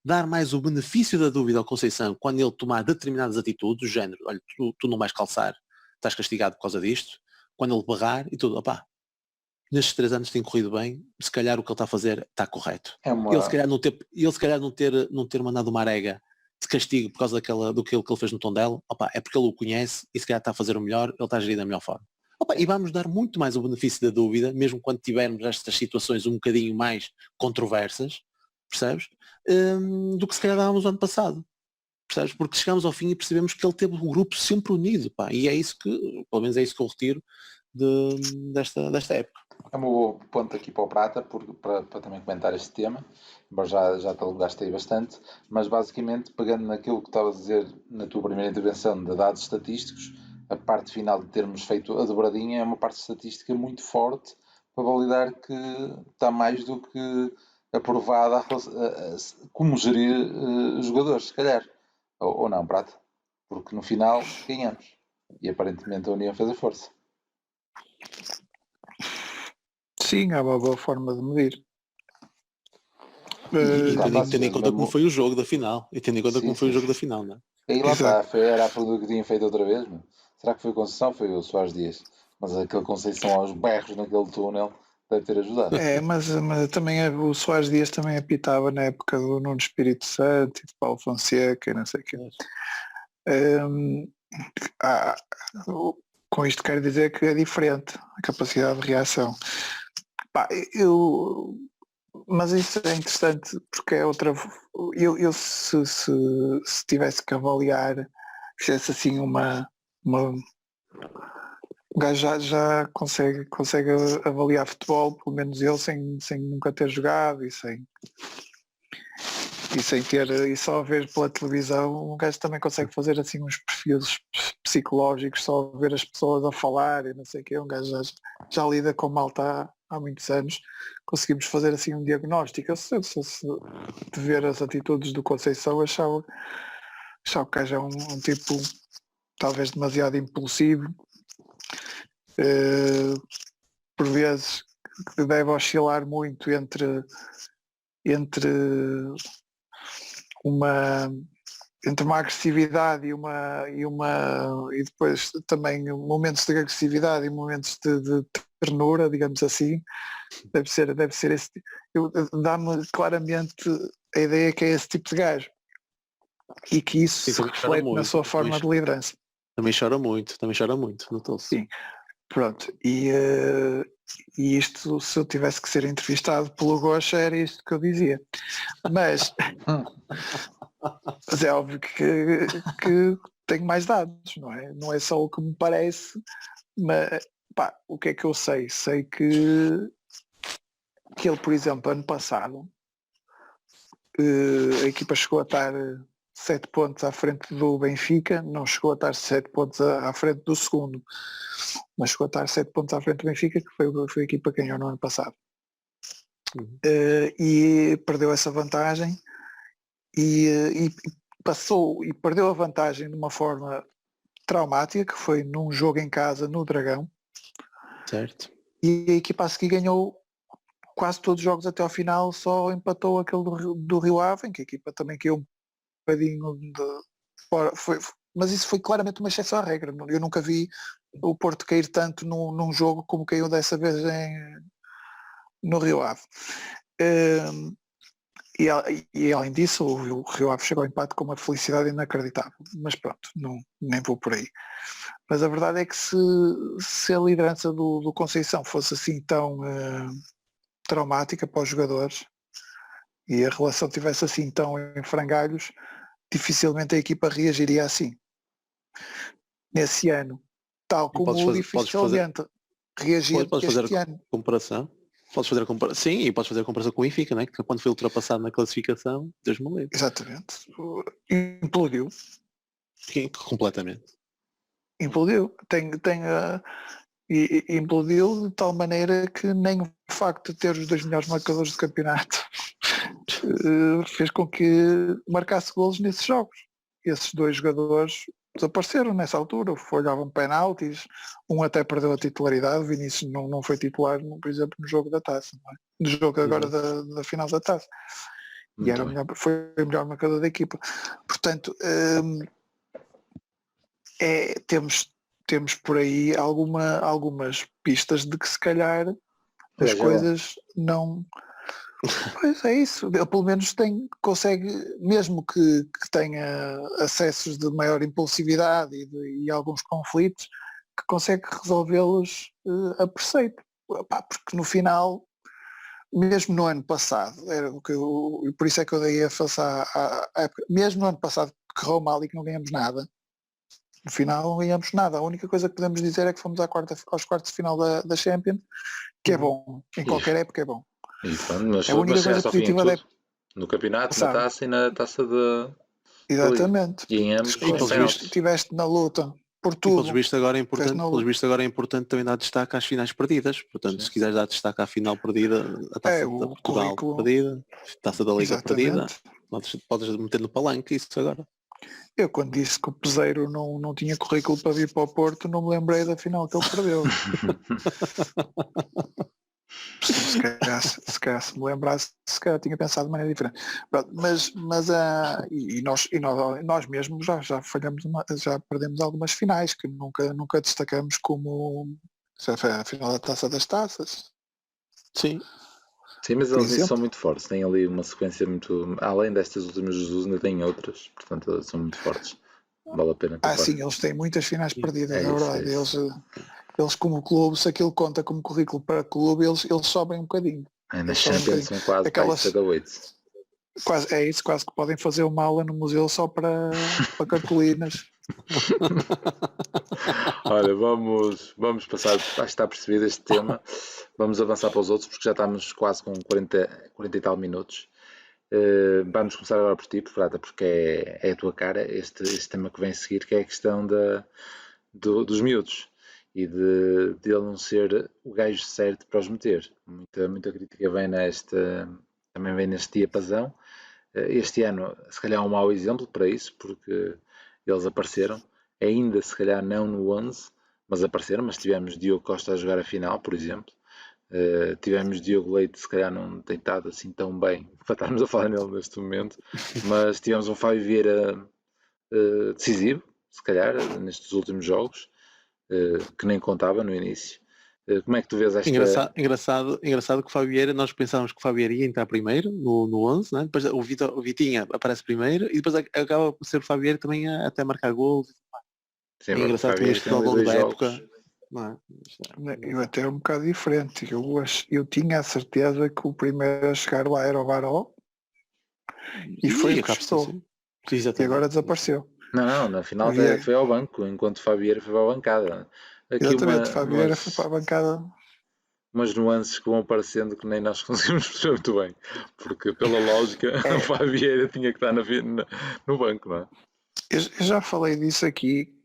dar mais o benefício da dúvida ao Conceição quando ele tomar determinadas atitudes, do género, olha, tu não vais calçar, estás castigado por causa disto, quando ele barrar e tudo, nestes 3 anos tem corrido bem, se calhar o que ele está a fazer está correto. Ele se calhar não ter mandado uma arega de castigo por causa do que ele fez no Tondela, é porque ele o conhece e se calhar está a fazer o melhor, ele está a gerir da melhor forma. E vamos dar muito mais o benefício da dúvida, mesmo quando tivermos estas situações um bocadinho mais controversas, percebes? Do que se calhar dávamos no ano passado. Percebes? Porque chegámos ao fim e percebemos que ele teve um grupo sempre unido, e é isso que, pelo menos é isso que eu retiro desta época. É um bom ponto aqui para o Prata, para também comentar este tema, embora já te alongaste aí bastante, mas basicamente, pegando naquilo que estavas a dizer na tua primeira intervenção de dados estatísticos, a parte final de termos feito a dobradinha é uma parte estatística muito forte para validar que está mais do que aprovada como gerir os jogadores, se calhar. Ou não, Prata? Porque no final ganhamos. E aparentemente a União fez a força. Sim, é uma boa forma de medir. Tendo em conta como foi o jogo da final. E tendo em conta como foi o jogo da final, não é? E lá está, era a pergunta que tinha feito outra vez, mano. Será que foi o Conceição? Foi o Soares Dias. Mas aquele Conceição aos berros naquele túnel deve ter ajudado. Mas também o Soares Dias também apitava na época do Nuno Espírito Santo e de Paulo Fonseca e não sei o quê. Com isto quero dizer que é diferente a capacidade de reação. Mas isso é interessante porque é outra. Eu se tivesse que avaliar, fizesse assim o gajo já consegue avaliar futebol, pelo menos ele sem nunca ter jogado e sem. E sem ter, e só a ver pela televisão, um gajo também consegue fazer assim uns perfis psicológicos, só a ver as pessoas a falar e não sei o quê, um gajo já lida com malta há muitos anos, conseguimos fazer assim um diagnóstico. Se de ver as atitudes do Conceição, achava que o gajo é um tipo talvez demasiado impulsivo, por vezes que deve oscilar muito entre uma agressividade e depois também momentos de agressividade e momentos de ternura, digamos assim. Deve ser esse, dá-me claramente a ideia que é esse tipo de gajo e que isso Sim, se reflete na sua forma de liderança. Também chora muito, notou-se. Sim, pronto. E isto, se eu tivesse que ser entrevistado pelo Gocha, era isto que eu dizia. Mas é óbvio que tenho mais dados, não é? Não é só o que me parece, mas pá, o que é que eu sei? Sei que ele, por exemplo, ano passado, a equipa chegou a estar 7 pontos à frente do Benfica, não chegou a estar 7 pontos à frente do segundo, mas chegou a estar 7 pontos à frente do Benfica, que foi a equipa que ganhou no ano passado. E perdeu essa vantagem e passou e perdeu a vantagem de uma forma traumática, que foi num jogo em casa no Dragão. Certo. E a equipa a seguir ganhou quase todos os jogos até ao final, só empatou aquele do Rio Ave, em que a equipa também caiu um bocadinho mas isso foi claramente uma exceção à regra. Eu nunca vi o Porto cair tanto num jogo como caiu dessa vez no Rio Ave. E além disso, o Rio Ave chegou ao empate com uma felicidade inacreditável. Mas pronto, nem vou por aí. Mas a verdade é que se a liderança do Conceição fosse assim tão traumática para os jogadores e a relação tivesse assim tão em frangalhos, dificilmente a equipa reagiria assim. Nesse ano, tal como dificilmente reagia este ano. Comparação. Podes fazer a comparação. Sim, e podes fazer a comparação com o Benfica, né? Que quando foi ultrapassado na classificação, Deus me livre. Exatamente. Implodiu. Completamente. Implodiu. E implodiu de tal maneira que nem o facto de ter os 2 melhores marcadores do campeonato fez com que marcasse golos nesses jogos. Esses 2 jogadores desapareceram nessa altura, olhavam penaltis, um até perdeu a titularidade, o Vinícius não foi titular, por exemplo, no jogo da Taça, não é? No jogo agora da final da Taça. E era foi o melhor marcador da equipa. Portanto, temos por aí algumas pistas de que se calhar as coisas não... Pois é isso, ele pelo menos consegue, mesmo que tenha acessos de maior impulsividade e alguns conflitos, que consegue resolvê-los a preceito. Porque no final, mesmo no ano passado, por isso é que eu dei a face à época, mesmo no ano passado que correu mal e que não ganhamos nada, no final não ganhamos nada. A única coisa que podemos dizer é que fomos aos quartos de final da Champions, que é bom, em qualquer época é bom. Mas a única coisa positiva no campeonato, na taça e na taça exatamente. E em ambos estiveste na luta por tudo. Pelos vistos agora é importante também dar destaque às finais perdidas. Portanto, se quiseres dar destaque à final perdida, a taça da Portugal perdida, a taça da Liga perdida, podes meter no palanque isso agora. Eu quando disse que o Peseiro não tinha currículo para vir para o Porto, não me lembrei da final que ele perdeu. Se calhar se me lembrasse, se calhar tinha pensado de maneira diferente. Mas nós mesmos já falhamos, já perdemos algumas finais que nunca destacamos, como a final da Taça das Taças. Sim, mas eles são muito fortes, têm ali uma sequência muito... Além destas últimas Jesus, ainda têm outras, portanto eles são muito fortes. Vale a pena. Sim, eles têm muitas finais perdidas, é verdade. Eles como clube, se aquilo conta como currículo para clube, eles sobem um bocadinho. Na Champions são quase cada 8. Quase que podem fazer uma aula no museu só para cartolinas. Olha, vamos passar, acho que está percebido este tema, vamos avançar para os outros porque já estamos quase com 40 e tal minutos. Vamos começar agora por ti, Prata, porque é a tua cara, este tema que vem a seguir, que é a questão dos miúdos e de ele não ser o gajo certo para os meter. Muita crítica também vem neste diapasão. Este ano, se calhar, é um mau exemplo para isso, porque eles apareceram, ainda se calhar não no 11, mas apareceram. Mas tivemos Diogo Costa a jogar a final, por exemplo. Tivemos Diogo Leite, se calhar não tem estado assim tão bem para estarmos a falar nele neste momento, mas tivemos um Fábio Vieira decisivo, se calhar, nestes últimos jogos, que nem contava no início. Como é que tu vês esta... Engraçado que o Fábio Vieira, nós pensávamos que o Fábio Vieira ia entrar primeiro no 11, né? Depois o Vitinha aparece primeiro e depois acaba por ser o Fábio Vieira também até marcar gols. Sim, É engraçado que isto ao longo da época. Não é? Eu até é um bocado diferente. Eu tinha a certeza que o primeiro a chegar lá era o Baró e foi o que estou. E agora desapareceu. Não, na final até foi ao banco, enquanto o Fábio Vieira foi para a bancada. Exatamente, Fábio Vieira foi para a bancada. Umas nuances que vão aparecendo que nem nós conseguimos perceber muito bem, porque pela lógica o Fábio Vieira tinha que estar no banco, não é? Eu já falei disso aqui,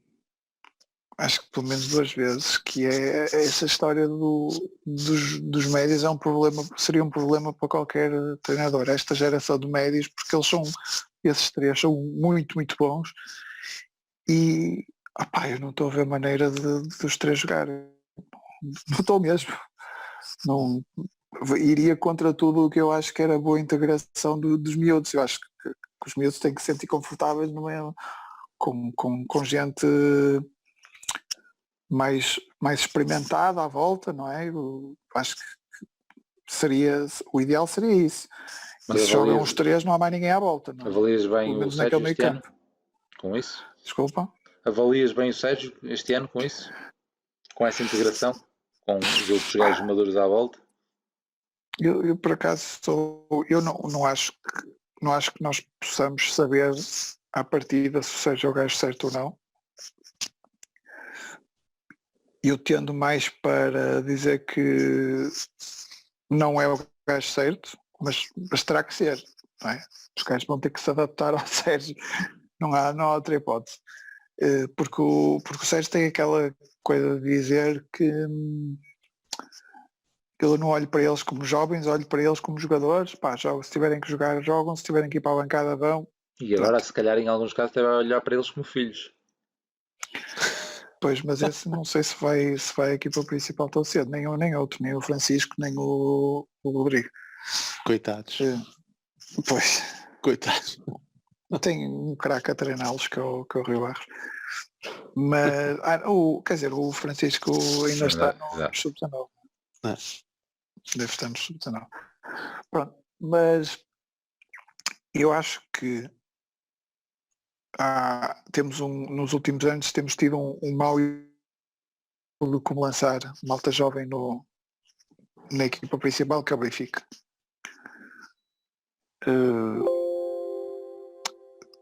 acho que pelo menos 2 vezes, que é essa história dos médios seria um problema para qualquer treinador, esta geração de médios, porque esses 3 são muito, muito bons e eu não estou a ver maneira dos 3 jogarem. Não estou mesmo. Não iria contra tudo o que eu acho que era boa integração dos miúdos. Eu acho que os miúdos têm que se sentir confortáveis com gente mais experimentada à volta, não é? Eu acho que o ideal seria isso. Mas se jogam os 3 não há mais ninguém à volta. Não é? Avalias bem o Sérgio este ano com isso? Desculpa? Avalias bem o Sérgio este ano com isso? Com essa integração? Com os outros gajos maduros à volta? Eu por acaso eu não acho que nós possamos saber à partida se o Sérgio é o gajo certo ou não. Eu tendo mais para dizer que não é o gajo certo, mas terá que ser, não é? Os gajos vão ter que se adaptar ao Sérgio, não há outra hipótese. Porque o Sérgio tem aquela coisa de dizer que eu não olho para eles como jovens, olho para eles como jogadores. Se tiverem que jogar, jogam, se tiverem que ir para a bancada, vão. E agora, se calhar, em alguns casos, até vai olhar para eles como filhos. Pois, mas esse não sei se vai a equipa principal tão cedo, nem um nem outro, nem o Francisco, nem o Rodrigo. Coitados. Pois. Coitados. Tem um craque a treiná-los que é o Rio Barros. Mas, quer dizer, o Francisco ainda está no sub-19. Deve estar no sub-19. Pronto, mas eu acho que nos últimos anos temos tido um mau de como lançar malta jovem na equipa principal, que é o Benfica.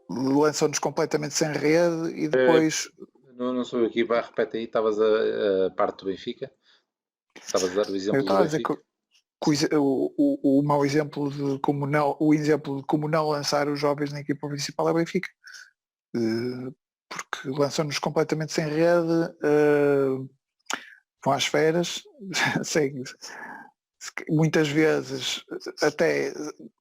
Lançam-nos completamente sem rede e depois... Não sou aqui, repete aí, estavas a parte do Benfica? Estavas a dar o exemplo do Benfica? O mau exemplo de como não lançar os jovens na equipa principal é o Benfica. Porque lançam-nos completamente sem rede, vão às feras, muitas vezes até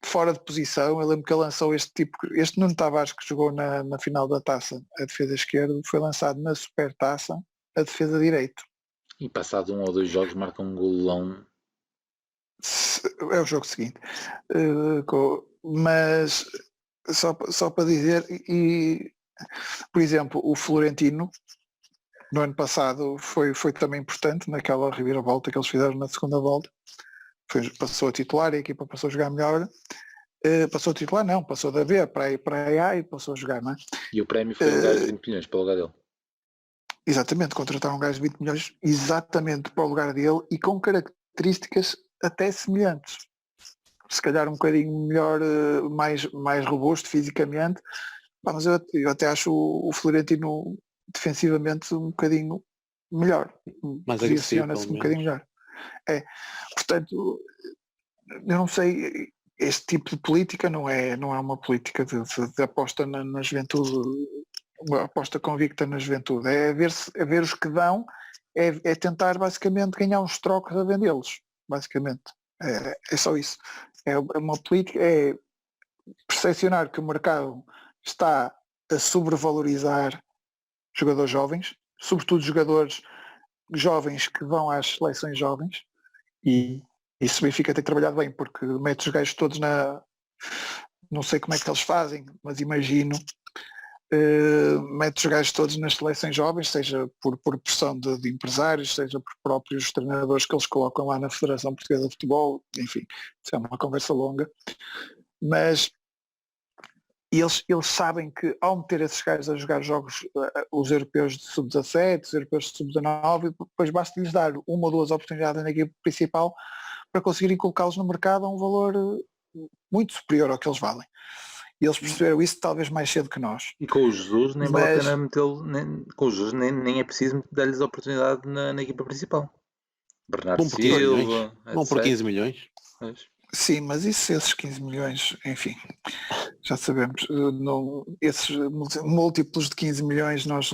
fora de posição. Eu lembro que ele lançou este Nuno Tavares, que jogou na final da taça, a defesa esquerda, foi lançado na supertaça a defesa direito. E passado 1 ou 2 jogos marca um golão. É o jogo seguinte. Mas só para dizer, por exemplo, o Florentino no ano passado foi também importante naquela reviravolta que eles fizeram na segunda volta. Passou a titular, a equipa passou a jogar melhor. Passou a titular, não, passou da B para a A e passou a jogar, não é? E o prémio foi um gajo de 20 milhões para o lugar dele. Exatamente, contrataram um gajo de 20 milhões exatamente para o lugar dele e com características até semelhantes. Se calhar um bocadinho melhor, mais robusto fisicamente, mas eu até acho o Florentino defensivamente um bocadinho melhor. Posiciona-se um bocadinho melhor. Portanto, eu não sei, este tipo de política não é uma política de aposta na juventude, uma aposta convicta na juventude, é ver os que dão, é tentar basicamente ganhar uns trocos a vendê-los, basicamente. É só isso. É uma política, é percepcionar que o mercado está a sobrevalorizar jogadores jovens, sobretudo jogadores jovens que vão às seleções jovens, e isso o Benfica tem trabalhado bem, porque mete os gajos todos não sei como é que eles fazem, mas imagino, mete os gajos todos nas seleções jovens, seja por pressão de empresários, seja por próprios treinadores que eles colocam lá na Federação Portuguesa de Futebol, enfim, isso é uma conversa longa, mas eles sabem que ao meter esses gajos a jogar jogos, os europeus de sub-17, os europeus de sub-19, depois basta-lhes dar uma ou duas oportunidades na equipe principal para conseguirem colocá-los no mercado a um valor muito superior ao que eles valem. E eles perceberam isso talvez mais cedo que nós. E com o Jesus nem vale a pena metê-lo, com o Jesus nem é preciso dar-lhes a oportunidade na equipa principal. Bernardo Silva, vão por 15 milhões. Sim, mas esses 15 milhões, enfim, já sabemos, esses múltiplos de 15 milhões nós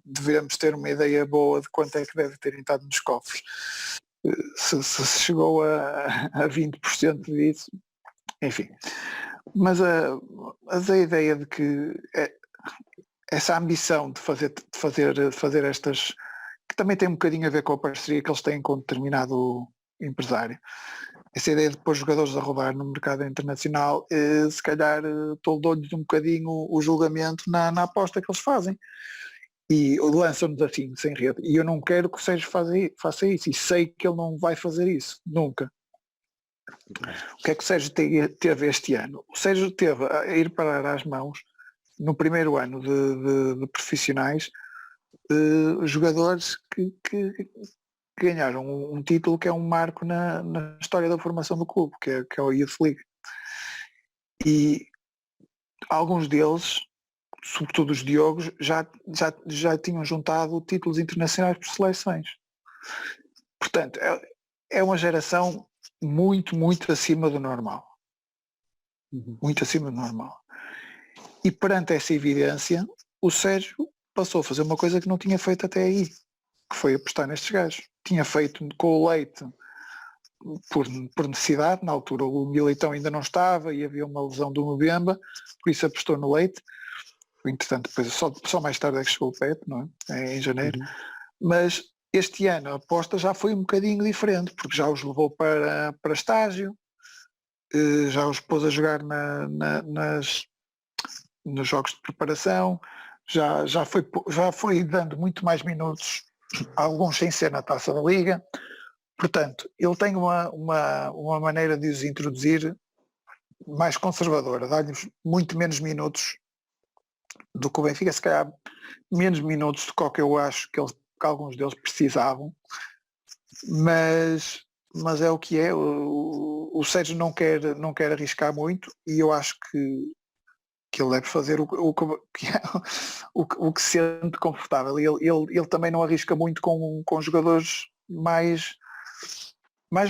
devemos ter uma ideia boa de quanto é que deve ter entrado nos cofres. Se chegou a 20% disso, enfim. Mas a ideia de que essa ambição de fazer estas, que também tem um bocadinho a ver com a parceria que eles têm com determinado empresário, essa ideia de pôr jogadores a rodar no mercado internacional, se calhar toldou-lhes um bocadinho o julgamento na aposta que eles fazem. E lançam-nos assim, sem rede. E eu não quero que o Sérgio faça isso. E sei que ele não vai fazer isso. Nunca. O que é que o Sérgio teve este ano? O Sérgio teve a ir parar às mãos, no primeiro ano de profissionais, jogadores que ganharam um título que é um marco na história da formação do clube, que é o Youth League. E alguns deles, sobretudo os Diogos, já tinham juntado títulos internacionais por seleções. Portanto, é uma geração muito, muito acima do normal. Muito acima do normal. E perante essa evidência, o Sérgio passou a fazer uma coisa que não tinha feito até aí, que foi apostar nestes gajos. Tinha feito com o Leite por necessidade, na altura o Militão ainda não estava e havia uma lesão do Mbemba, por isso apostou no Leite. Entretanto, depois só mais tarde é que chegou o Pepe, não é? Em janeiro. Mas este ano a aposta já foi um bocadinho diferente, porque já os levou para estágio, já os pôs a jogar nos jogos de preparação, já foi dando muito mais minutos, alguns sem ser na Taça da Liga. Portanto, ele tem uma maneira de os introduzir mais conservadora, dar-lhes muito menos minutos do que o Benfica, se calhar menos minutos do que eu acho que alguns deles precisavam, mas é o que é. O Sérgio não quer arriscar muito, e eu acho que ele deve fazer o que se sente confortável. Ele também não arrisca muito com jogadores mais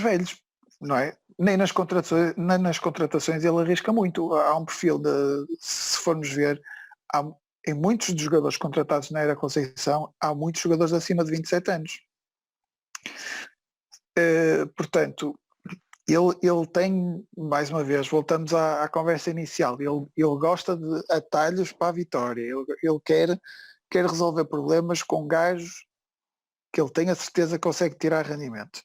velhos, não é? Nem nas contratações ele arrisca muito. Há um perfil se formos ver, em muitos dos jogadores contratados na Era Conceição, há muitos jogadores acima de 27 anos. Portanto, ele tem, mais uma vez, voltamos à conversa inicial, ele gosta de atalhos para a vitória, ele quer resolver problemas com gajos que ele tem a certeza que consegue tirar rendimento.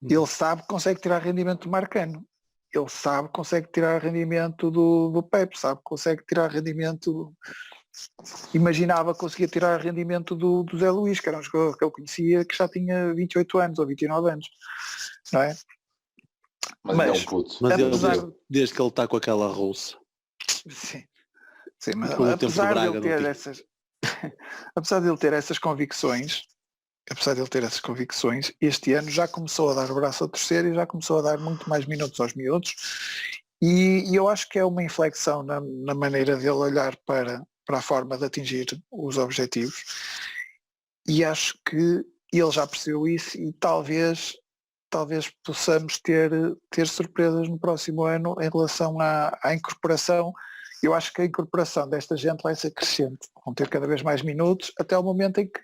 Ele sabe que consegue tirar rendimento do Marcano, ele sabe que consegue tirar rendimento do Pepe, sabe que consegue tirar rendimento, imaginava que conseguia tirar rendimento do Zé Luís, que era um jogador que ele conhecia, que já tinha 28 anos ou 29 anos, não é? Mas é um puto. Mas desde que ele está com aquela russa. Sim, mas apesar de ele ter essas convicções, este ano já começou a dar o braço a torcer e já começou a dar muito mais minutos aos miúdos, e eu acho que é uma inflexão na maneira dele olhar para a forma de atingir os objetivos, e acho que ele já percebeu isso, e talvez talvez possamos ter surpresas no próximo ano em relação à incorporação. Eu acho que a incorporação desta gente vai ser crescente, vão ter cada vez mais minutos até o momento em que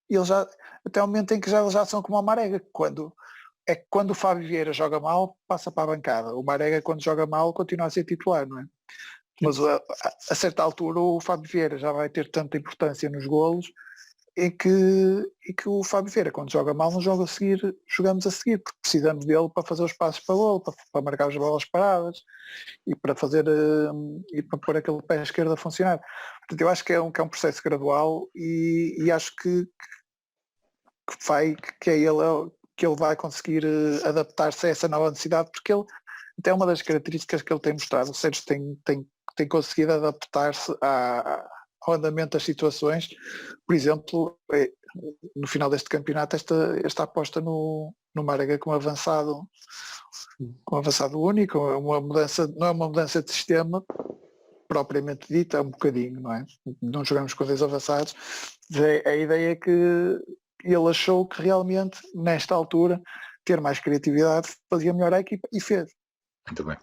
eles já são como a Marega, quando o Fábio Vieira joga mal, passa para a bancada. O Marega, quando joga mal, continua a ser titular, não é? Mas a certa altura o Fábio Vieira já vai ter tanta importância nos golos e que o Fábio Vieira, quando joga mal, não joga a seguir, jogamos a seguir, porque precisamos dele para fazer os passos para golo, para marcar as bolas paradas e para fazer e para pôr aquele pé esquerdo a funcionar. Portanto, eu acho que é um processo gradual e acho que ele vai conseguir adaptar-se a essa nova necessidade, porque ele, até uma das características que ele tem mostrado, o Sérgio tem conseguido adaptar-se ao andamento das situações. Por exemplo, no final deste campeonato, esta aposta no Marega como avançado único, uma mudança, não é uma mudança de sistema propriamente dita, é um bocadinho, não é? Não jogamos com 10 avançados. A ideia é que ele achou que realmente, nesta altura, ter mais criatividade fazia melhor a equipa e fez. Muito bem.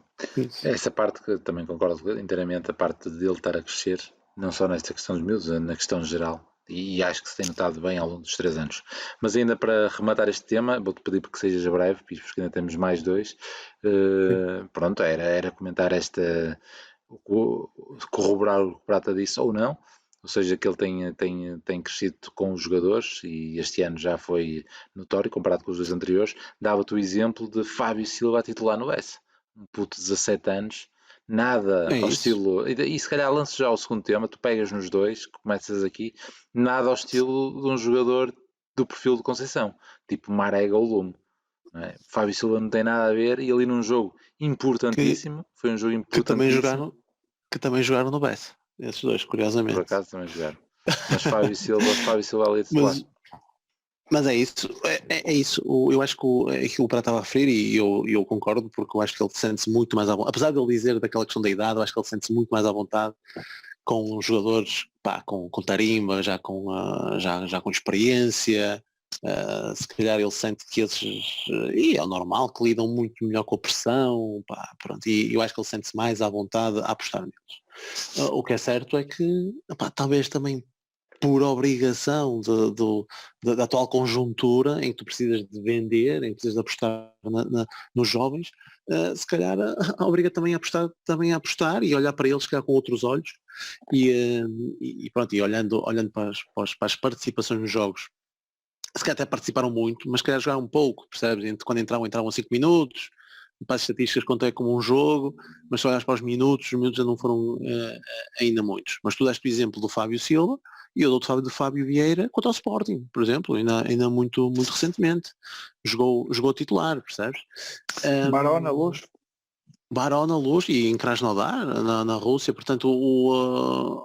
Essa parte que também concordo inteiramente, a parte dele estar a crescer, não só nesta questão dos miúdos, na questão geral, e acho que se tem notado bem ao longo dos 3 anos. Mas ainda para rematar este tema, vou-te pedir porque sejas breve, porque ainda temos mais 2. Pronto, era comentar corroborar o que o Prata disse ou não, ou seja, que ele tem crescido com os jogadores e este ano já foi notório comparado com os 2 anteriores. Dava-te o exemplo de Fábio Silva a titular no S, um puto de 17 anos, nada ao estilo, e se calhar lanço já o segundo tema, tu pegas nos 2, começas aqui, nada ao estilo de um jogador do perfil de Conceição, tipo Marega ou Lume, não é? Fábio Silva não tem nada a ver, e ali num jogo importantíssimo, foi um jogo importantíssimo. Que também jogaram no BES, esses 2, curiosamente. Por acaso também jogaram. Mas Fábio Silva ali de titular. Mas é isso, é isso. Eu acho que aquilo que o Prata estava a referir, e eu concordo, porque eu acho que ele sente-se muito mais à vontade, apesar de ele dizer daquela questão da idade, eu acho que ele sente-se muito mais à vontade com jogadores com tarimba, já com experiência. Se calhar ele sente que esses, e é normal, que lidam muito melhor com a pressão, pronto, e eu acho que ele sente-se mais à vontade a apostar neles. O que é certo é que talvez também por obrigação da atual conjuntura em que tu precisas de vender, em que precisas de apostar nos jovens, se calhar obriga também a apostar e olhar para eles se calhar com outros olhos e pronto, e olhando para as participações nos jogos, se calhar até participaram muito, mas se calhar jogaram um pouco, percebes? Quando entravam 5 minutos, para as estatísticas contam como um jogo, mas se olhas para os minutos já não foram ainda muitos. Mas tu deste o exemplo do Fábio Silva, e eu dou-te do Fábio Vieira contra o Sporting, por exemplo, ainda muito muito jogou titular, percebes? Baró na Luz e em Krasnodar, na Rússia, portanto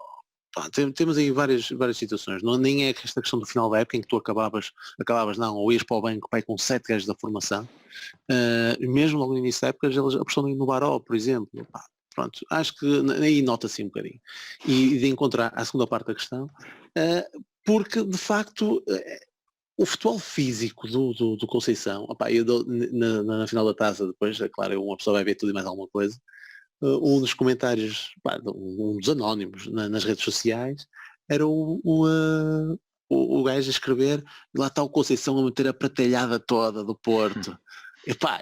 temos aí várias situações, nem é esta questão do final da época em que tu acabavas não, ou ias para o banco com 7 gajos da formação, mesmo logo no início da época eles apostam no Baró, por exemplo. Pronto, acho que aí nota-se um bocadinho. E de encontrar a segunda parte da questão, porque de facto o futebol físico do Conceição, na final da taça, depois, é claro, uma pessoa vai ver tudo e mais alguma coisa, um dos comentários, um dos anónimos nas redes sociais, era o gajo a escrever, lá está o Conceição a meter a pratelhada toda do Porto.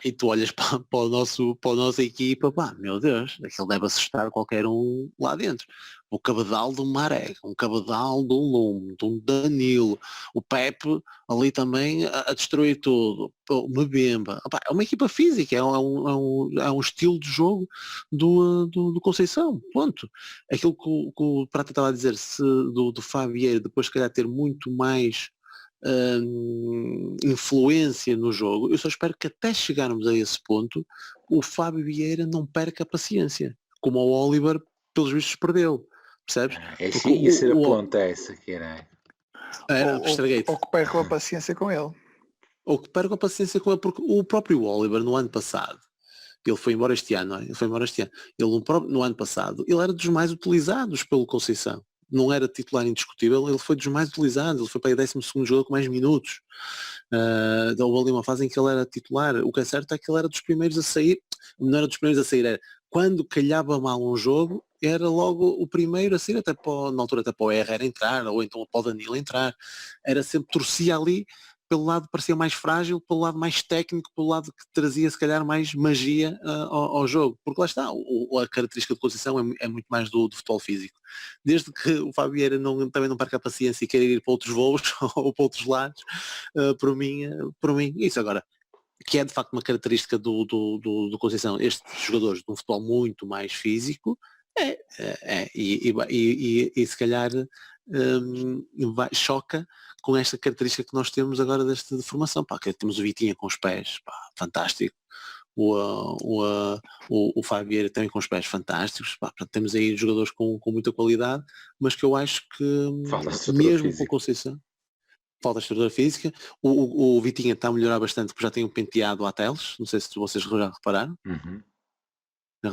E tu olhas para a nossa equipa, meu Deus, aquilo deve assustar qualquer um lá dentro. O cabedal do Marega, um cabedal do Lume, de um Danilo, o Pepe ali também a destruir tudo, o Mbemba. É uma equipa física, é um estilo de jogo do Conceição, ponto. Aquilo que o Prata estava a dizer do Fábio Vieira, depois se calhar ter muito mais influência no jogo, eu só espero que até chegarmos a esse ponto o Fábio Vieira não perca a paciência, como o Oliver pelos vistos perdeu, percebes? Ia ser a ponta essa que era ou que perca a paciência com ele, porque o próprio Oliver no ano passado, ele foi embora este ano, ele no ano passado ele era dos mais utilizados pelo Conceição. Não era titular indiscutível, ele foi dos mais utilizados, ele foi para o 12º jogador com mais minutos. Houve ali uma fase em que ele era titular. O que é certo é que ele era dos primeiros a sair, não era dos primeiros a sair, era quando calhava mal um jogo, era logo o primeiro a sair, até na altura até para o Herrera entrar, ou então para o Danilo entrar, era sempre, torcia ali, pelo lado parecia mais frágil, pelo lado mais técnico, pelo lado que trazia se calhar mais magia ao jogo, porque lá está, a característica de Conceição é muito mais do futebol físico. Desde que o Fábio Vieira também não perca a paciência e queira ir para outros voos ou para outros lados, por mim, isso agora, que é de facto uma característica do Conceição, estes jogadores de um futebol muito mais físico, e se calhar choca com esta característica que nós temos agora desta de formação, que temos o Vitinha com os pés, fantástico, o Fábio Vieira também com os pés fantásticos, portanto, temos aí jogadores com muita qualidade, mas que eu acho que mesmo com a Conceição falta a estrutura física, o Vitinha está a melhorar bastante porque já tem um penteado à Teles, não sei se vocês já repararam.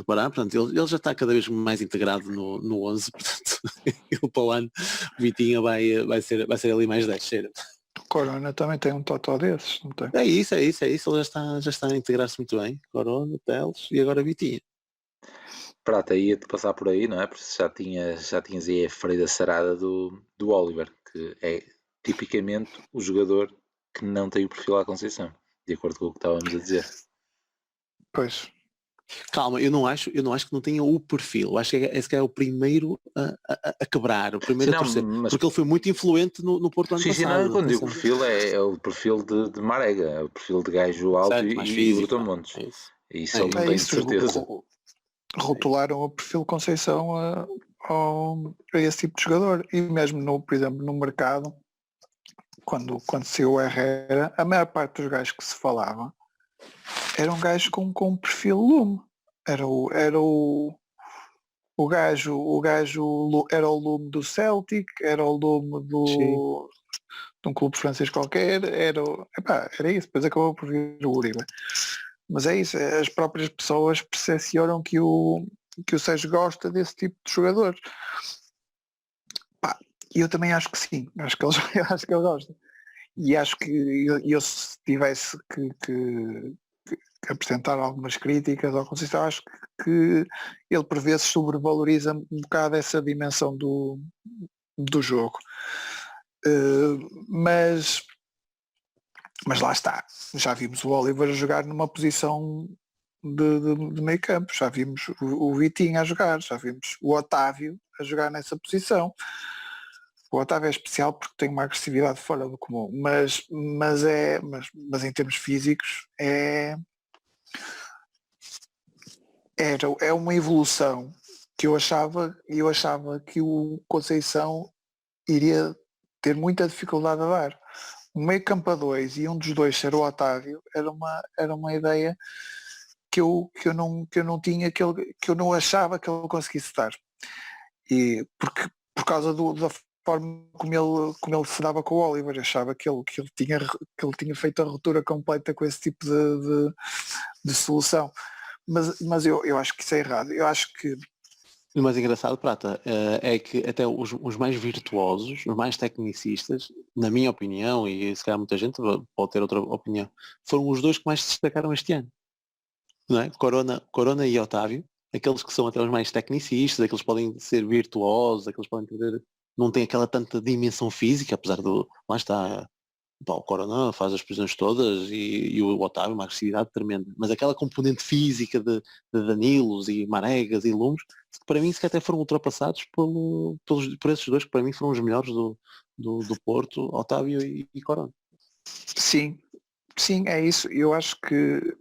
Portanto, ele já está cada vez mais integrado no 11, portanto, ele para o ano, o Vitinha vai ser ali mais 10, cheira. O Corona também tem um totó desses, não tem? É isso, ele já está a integrar-se muito bem, Corona, Teles e agora Vitinha. Prata, ia-te passar por aí, não é? Porque já tinhas aí a ferida sarada do Oliver, que é tipicamente o jogador que não tem o perfil à Conceição, de acordo com o que estávamos a dizer. Pois. Calma, eu não acho que não tenha o perfil. Eu acho que esse que é o primeiro a quebrar, o primeiro a torcer. Porque ele foi muito influente no Porto ano passado. Não, quando digo perfil é o perfil de Marega, é o perfil de gajo alto, certo, e brutamontes. Isso eu não tenho certeza. Rotularam o perfil Conceição a esse tipo de jogador. E mesmo, por exemplo, no mercado, quando saiu o Herrera, a maior parte dos gajos que se falava era um gajo com um perfil lume. Era o gajo era o lume do Celtic, era o lume de um clube francês qualquer, era isso, depois acabou por vir o Uribe. Mas é isso, as próprias pessoas percepcionam que o Sérgio gosta desse tipo de jogador. E eu também acho que sim, acho que ele gosta. E acho que eu se tivesse que apresentar algumas críticas ao Conceição, acho que ele por vezes sobrevaloriza um bocado essa dimensão do jogo. Mas lá está, já vimos o Oliver jogar numa posição de meio campo, já vimos o Vitinho a jogar, já vimos o Otávio a jogar nessa posição. O Otávio é especial porque tem uma agressividade fora do comum, mas em termos físicos é uma evolução que eu achava que o Conceição iria ter muita dificuldade a dar. Um meio campo a dois e um dos dois ser o Otávio era uma ideia que eu não tinha, que eu não achava que ele conseguisse dar. E por causa da forma como ele se dava com o Oliver, eu achava que ele tinha feito a ruptura completa com esse tipo de solução. Mas eu acho que isso é errado. Eu acho que o mais engraçado, Prata, é que até os mais virtuosos, os mais tecnicistas, na minha opinião, e se calhar muita gente pode ter outra opinião, foram os dois que mais se destacaram este ano. Não é? Corona e Otávio, aqueles que são até os mais tecnicistas, aqueles que podem ser virtuosos, aqueles que podem ter, não têm aquela tanta dimensão física, apesar do, lá está, o Corona faz as prisões todas e o Otávio uma agressividade tremenda, mas aquela componente física de Danilos e Maregas e Lumes, que para mim se até foram ultrapassados por esses dois, que para mim foram os melhores do Porto, Otávio e Corona. Sim, é isso. Eu acho que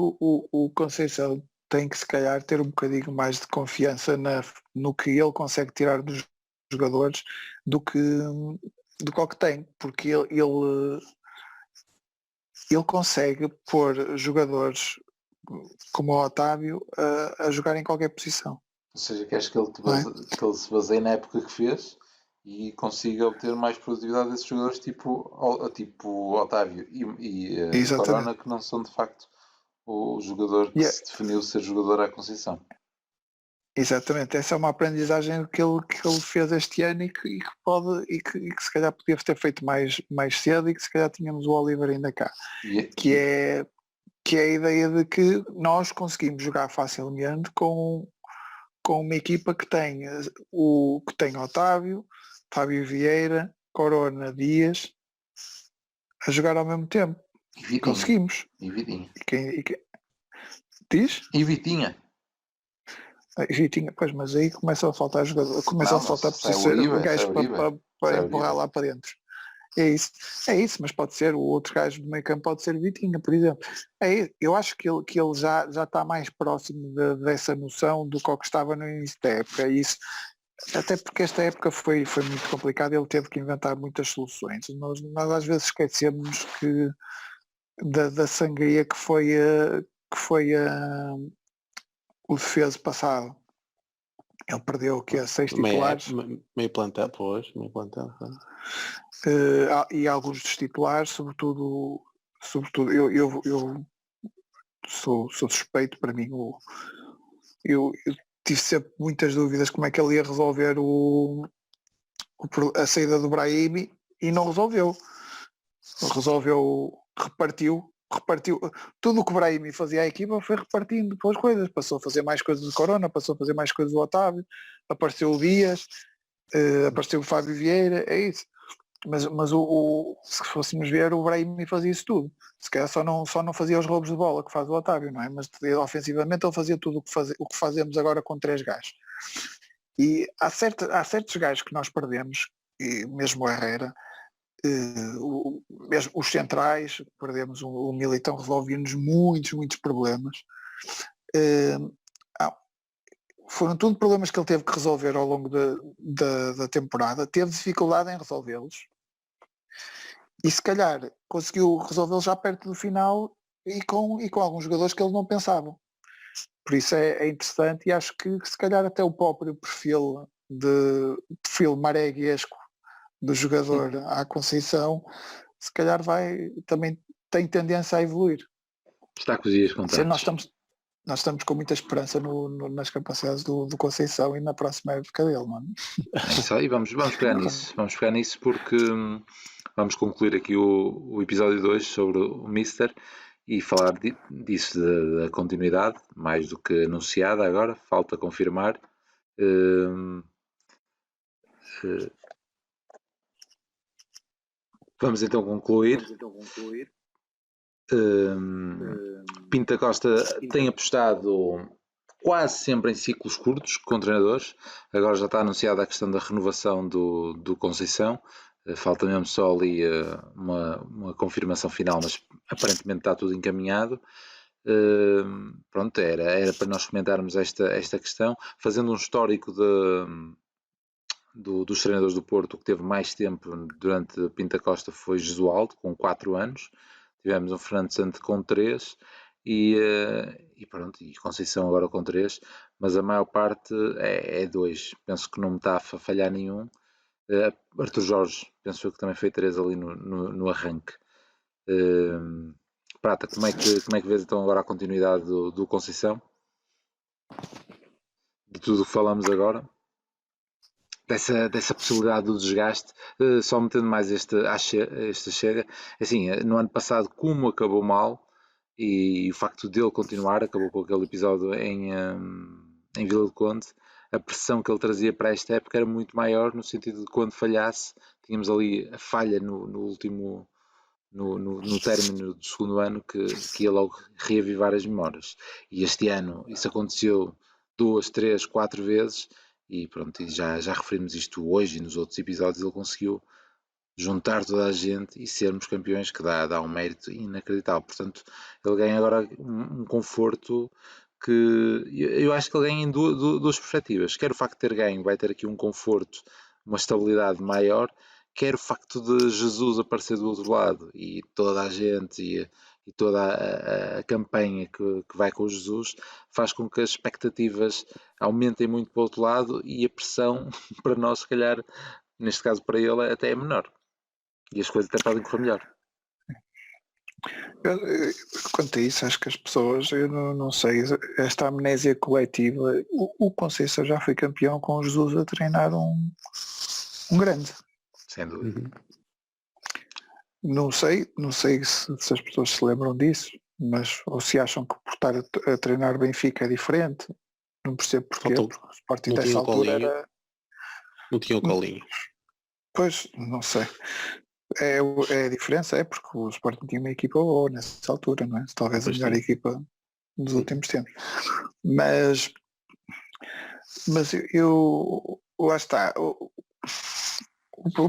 o Conceição tem que se calhar ter um bocadinho mais de confiança no que ele consegue tirar dos jogadores do que o que tem, porque ele consegue pôr jogadores como o Otávio a jogar em qualquer posição. Ou seja, queres que ele se baseie na época que fez e consiga obter mais produtividade desses jogadores tipo Otávio e Corona, que não são de facto o jogador que se definiu ser jogador à Conceição. Exatamente, essa é uma aprendizagem que ele fez este ano e que pode e que se calhar podia ter feito mais cedo e que se calhar tínhamos o Oliver ainda cá, que é a ideia de que nós conseguimos jogar facilmente com uma equipa que tem Otávio, Fábio Vieira, Corona, Dias a jogar ao mesmo tempo. E Vitinha. Conseguimos. E Vitinha. Diz? E Vitinha. Vitinha, pois, mas aí começa a faltar jogador, Não, a faltar Uribe, gajos Uribe. para empurrar lá para dentro. É isso, mas pode ser, o outro gajo do meio campo pode ser Vitinha, por exemplo. Eu acho que ele já está mais próximo dessa noção do que o que estava no início da época. Isso, até porque esta época foi muito complicada, ele teve que inventar muitas soluções. Nós às vezes esquecemos que da sangria que foi o defesa passado. Ele perdeu o que é 6 titulares. Meio plantel, pois, meio plantel. E alguns dos titulares, sobretudo eu sou suspeito, para mim, eu tive sempre muitas dúvidas como é que ele ia resolver a saída do Brahimi e não resolveu. Repartiu tudo o que o Brahimi fazia à equipa, foi repartindo depois coisas, passou a fazer mais coisas do Corona, passou a fazer mais coisas do Otávio, apareceu o Dias, apareceu o Fábio Vieira, é isso. Mas se fôssemos ver, o Brahimi fazia isso tudo. Se calhar só não fazia os roubos de bola que faz o Otávio, não é? Mas ofensivamente ele fazia tudo o que fazemos agora com 3 gajos. E há certos gajos que nós perdemos, e mesmo o Herrera, mesmo os centrais, perdemos o Militão, resolvia-nos muitos problemas. Foram tudo problemas que ele teve que resolver ao longo da temporada, teve dificuldade em resolvê-los e se calhar conseguiu resolvê-los já perto do final e com alguns jogadores que ele não pensava. Por isso é interessante, e acho que se calhar até o próprio perfil mareguesco do jogador à Conceição, se calhar também tem tendência a evoluir. Está com os dias contados. Nós estamos com muita esperança nas capacidades do Conceição e na próxima época dele, mano. É isso aí, vamos pegar nisso. Vamos pegar nisso porque vamos concluir aqui o episódio 2 sobre o Mister e falar disso da continuidade, mais do que anunciada agora, falta confirmar. Vamos então concluir. Pinto Costa tem apostado quase sempre em ciclos curtos com treinadores. Agora já está anunciada a questão da renovação do Conceição. Falta mesmo só ali uma confirmação final, mas aparentemente está tudo encaminhado. Pronto, era para nós comentarmos esta questão, fazendo um histórico dos treinadores do Porto. O que teve mais tempo durante Pinto Costa foi Jesualdo, com 4 anos. Tivemos um Fernando Santos com 3 e pronto, e Conceição agora com 3, mas a maior parte é 2. Penso que não me está a falhar nenhum. Arthur Jorge, penso que também foi 3 ali no arranque. Prata, como é que vês então agora a continuidade do Conceição? De tudo o que falamos agora? Dessa possibilidade do desgaste, só metendo mais esta chega, assim, no ano passado como acabou mal, e o facto dele continuar, acabou com aquele episódio em Vila do Conde, a pressão que ele trazia para esta época era muito maior, no sentido de quando falhasse, tínhamos ali a falha no último, no término do segundo ano, que ia logo reavivar as memórias, e este ano isso aconteceu 2, 3, 4 vezes, e pronto, e já referimos isto hoje e nos outros episódios. Ele conseguiu juntar toda a gente e sermos campeões, que dá um mérito inacreditável. Portanto, ele ganha agora um conforto que eu acho que ele ganha em duas perspectivas. Quer o facto de ter ganho, vai ter aqui um conforto, uma estabilidade maior, quer o facto de Jesus aparecer do outro lado e toda a gente e toda a campanha que vai com o Jesus faz com que as expectativas aumentem muito para o outro lado e a pressão para nós, se calhar, neste caso para ele, até é menor. E as coisas até podem correr melhor. Quanto a isso, acho que as pessoas, eu não sei, esta amnésia coletiva, o Conceição já foi campeão com o Jesus a treinar um grande. Sem dúvida. Uhum. Não sei se as pessoas se lembram disso, mas ou se acham que por estar a treinar Benfica é diferente. Não percebo porquê, Faltou- porque o Sporting não dessa tinha o altura Colinho. era... Não tinha o Colinho. Pois, não sei. É a diferença, é porque o Sporting tinha uma equipa boa nessa altura, não é? Talvez a Pois melhor sim. equipa dos últimos tempos. Mas eu lá está. O